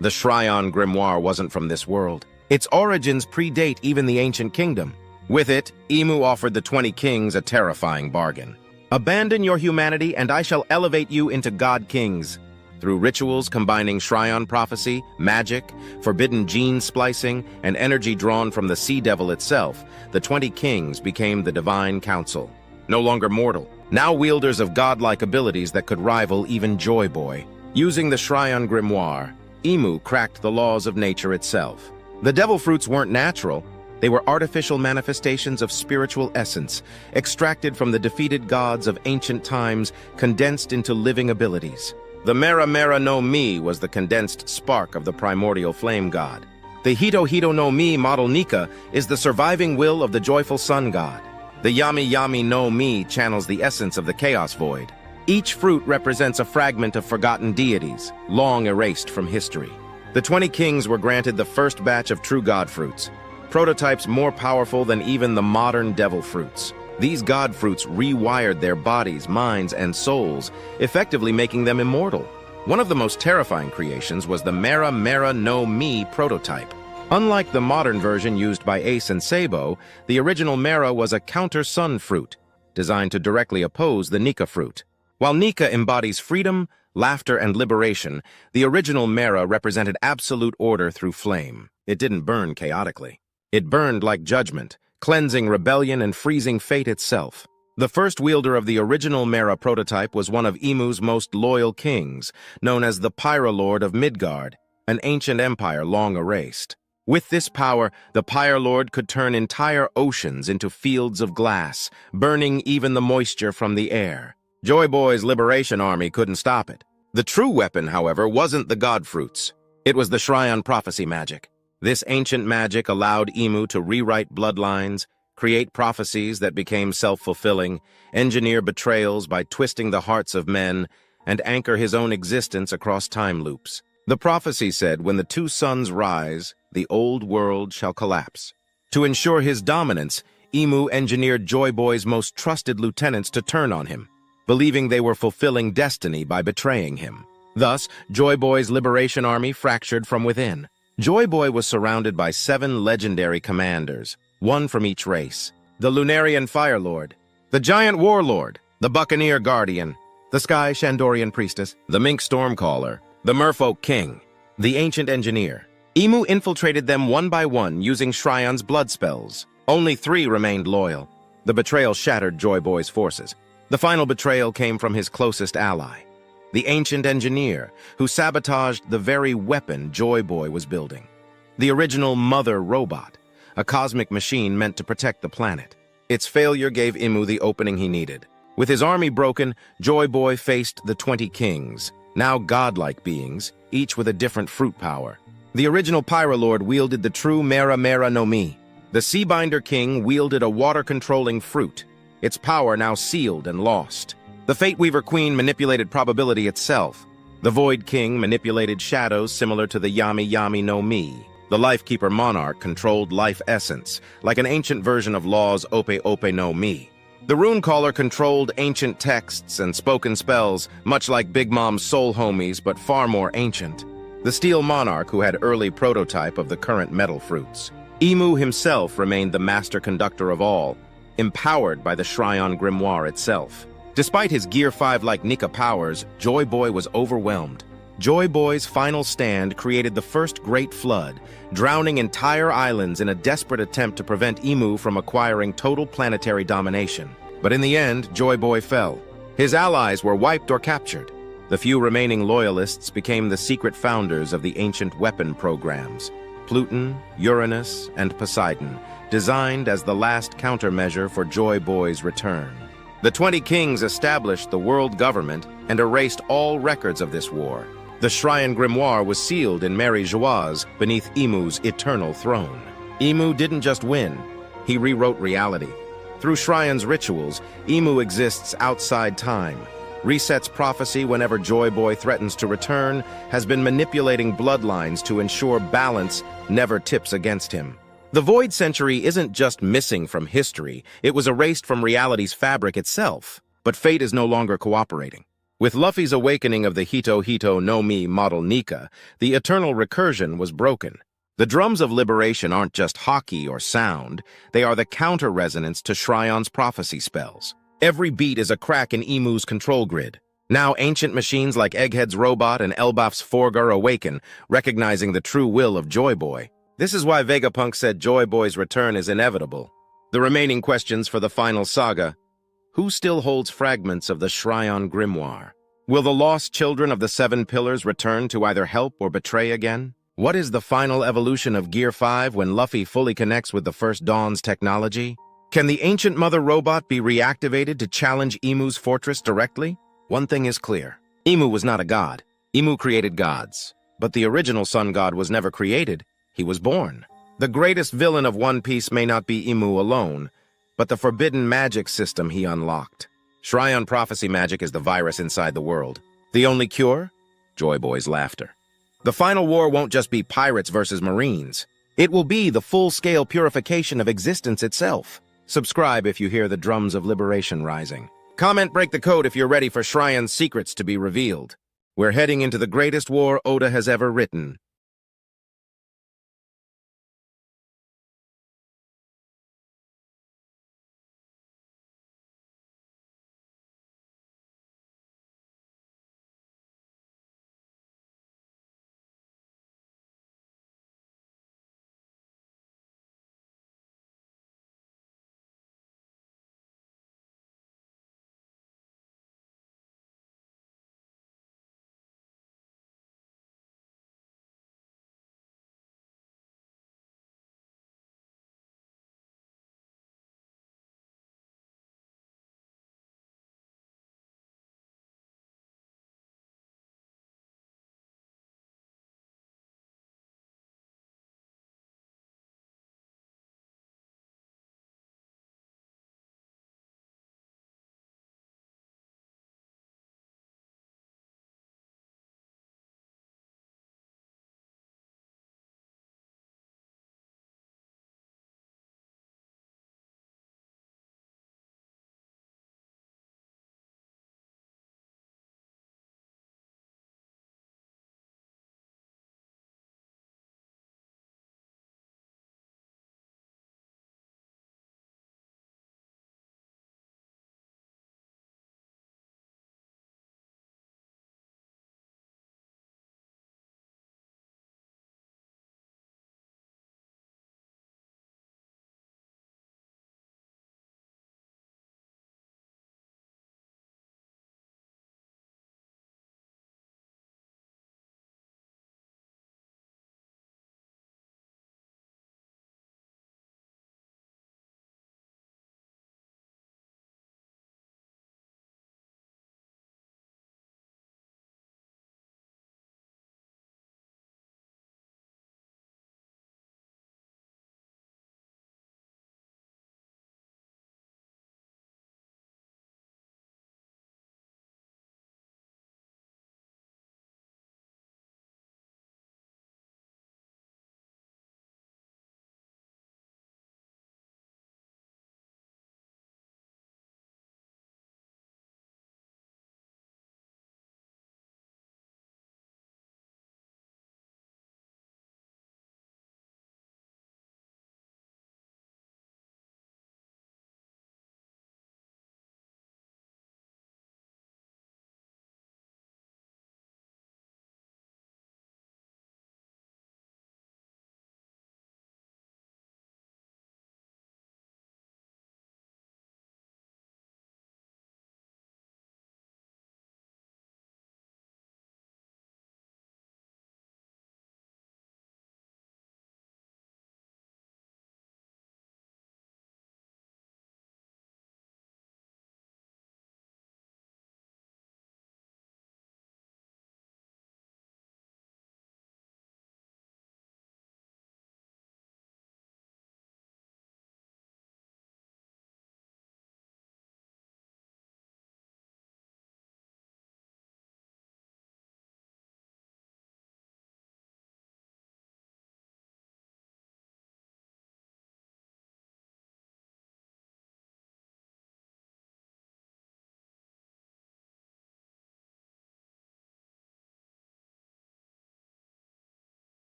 The Shrion Grimoire wasn't from this world. Its origins predate even the ancient kingdom. With it, Imu offered the 20 kings a terrifying bargain. Abandon your humanity and I shall elevate you into god kings. Through rituals combining Shrion prophecy, magic, forbidden gene splicing, and energy drawn from the sea devil itself, the 20 kings became the divine council. No longer mortal, now wielders of godlike abilities that could rival even Joy Boy. Using the Shrion Grimoire, Imu cracked the laws of nature itself. The devil fruits weren't natural. They were artificial manifestations of spiritual essence, extracted from the defeated gods of ancient times, condensed into living abilities. The Mera Mera no Mi was the condensed spark of the primordial flame god. The Hito Hito no Mi model Nika is the surviving will of the joyful sun god. The Yami Yami no Mi channels the essence of the chaos void. Each fruit represents a fragment of forgotten deities, long erased from history. The 20 kings were granted the first batch of true god fruits, prototypes more powerful than even the modern devil fruits. These god fruits rewired their bodies, minds, and souls, effectively making them immortal. One of the most terrifying creations was the Mera Mera no Mi prototype. Unlike the modern version used by Ace and Sabo, the original Mera was a counter-sun fruit, designed to directly oppose the Nika fruit. While Nika embodies freedom, laughter, and liberation, the original Mera represented absolute order through flame. It didn't burn chaotically. It burned like judgment, cleansing rebellion and freezing fate itself. The first wielder of the original Mera prototype was one of Imu's most loyal kings, known as the Pyrolord of Midgard, an ancient empire long erased. With this power, the Pyrolord could turn entire oceans into fields of glass, burning even the moisture from the air. Joy Boy's liberation army couldn't stop it. The true weapon, however, wasn't the god fruits. It was the Shrion prophecy magic. This ancient magic allowed Imu to rewrite bloodlines, create prophecies that became self-fulfilling, engineer betrayals by twisting the hearts of men, and anchor his own existence across time loops. The prophecy said, when the two suns rise, the old world shall collapse. To ensure his dominance, Imu engineered Joy Boy's most trusted lieutenants to turn on him, believing they were fulfilling destiny by betraying him. Thus, Joy Boy's liberation army fractured from within. Joy Boy was surrounded by 7 legendary commanders, one from each race. The Lunarian Fire Lord, the Giant Warlord, the Buccaneer Guardian, the Sky Shandorian Priestess, the Mink Stormcaller, the Merfolk King, the Ancient Engineer. Imu infiltrated them one by one using Shrion's blood spells. Only 3 remained loyal. The betrayal shattered Joy Boy's forces. The final betrayal came from his closest ally, the Ancient Engineer, who sabotaged the very weapon Joy Boy was building. The original Mother Robot, a cosmic machine meant to protect the planet. Its failure gave Imu the opening he needed. With his army broken, Joy Boy faced the 20 kings, now godlike beings, each with a different fruit power. The original Pyralord wielded the true Mera Mera no Mi. The Seabinder King wielded a water-controlling fruit, its power now sealed and lost. The Fate Weaver Queen manipulated probability itself. The Void King manipulated shadows similar to the Yami Yami no Mi. The Lifekeeper Monarch controlled life essence, like an ancient version of Law's Ope Ope no Mi. The Runecaller controlled ancient texts and spoken spells, much like Big Mom's soul homies, but far more ancient. The Steel Monarch, who had early prototype of the current metal fruits. Emu himself remained the master conductor of all, empowered by the Shrion Grimoire itself. Despite his Gear 5-like Nika powers, Joy Boy was overwhelmed. Joy Boy's final stand created the first Great Flood, drowning entire islands in a desperate attempt to prevent Emu from acquiring total planetary domination. But in the end, Joy Boy fell. His allies were wiped or captured. The few remaining loyalists became the secret founders of the ancient weapon programs, Pluton, Uranus, and Poseidon, designed as the last countermeasure for Joy Boy's return. The 20 kings established the world government and erased all records of this war. The Shrion Grimoire was sealed in Mary Joieuse beneath Emu's eternal throne. Emu didn't just win, he rewrote reality. Through Shrion's rituals, Emu exists outside time, resets prophecy whenever Joy Boy threatens to return, has been manipulating bloodlines to ensure balance never tips against him. The Void Century isn't just missing from history, it was erased from reality's fabric itself. But fate is no longer cooperating. With Luffy's awakening of the Hito Hito no Mi model Nika, the eternal recursion was broken. The drums of liberation aren't just hockey or sound, they are the counter-resonance to Shrion's prophecy spells. Every beat is a crack in Emu's control grid. Now ancient machines like Egghead's robot and Elbaf's Forgar awaken, recognizing the true will of Joy Boy. This is why Vegapunk said Joy Boy's return is inevitable. The remaining questions for the final saga: who still holds fragments of the Shrion Grimoire? Will the lost children of the Seven Pillars return to either help or betray again? What is the final evolution of Gear 5 when Luffy fully connects with the First Dawn's technology? Can the ancient mother robot be reactivated to challenge Emu's fortress directly? One thing is clear. Emu was not a god. Emu created gods. But the original sun god was never created. He was born. The greatest villain of One Piece may not be Emu alone, but the forbidden magic system he unlocked. Shrion prophecy magic is the virus inside the world. The only cure? Joy Boy's laughter. The final war won't just be pirates versus marines. It will be the full-scale purification of existence itself. Subscribe if you hear the drums of liberation rising. Comment break the code if you're ready for Shrion's secrets to be revealed. We're heading into the greatest war Oda has ever written.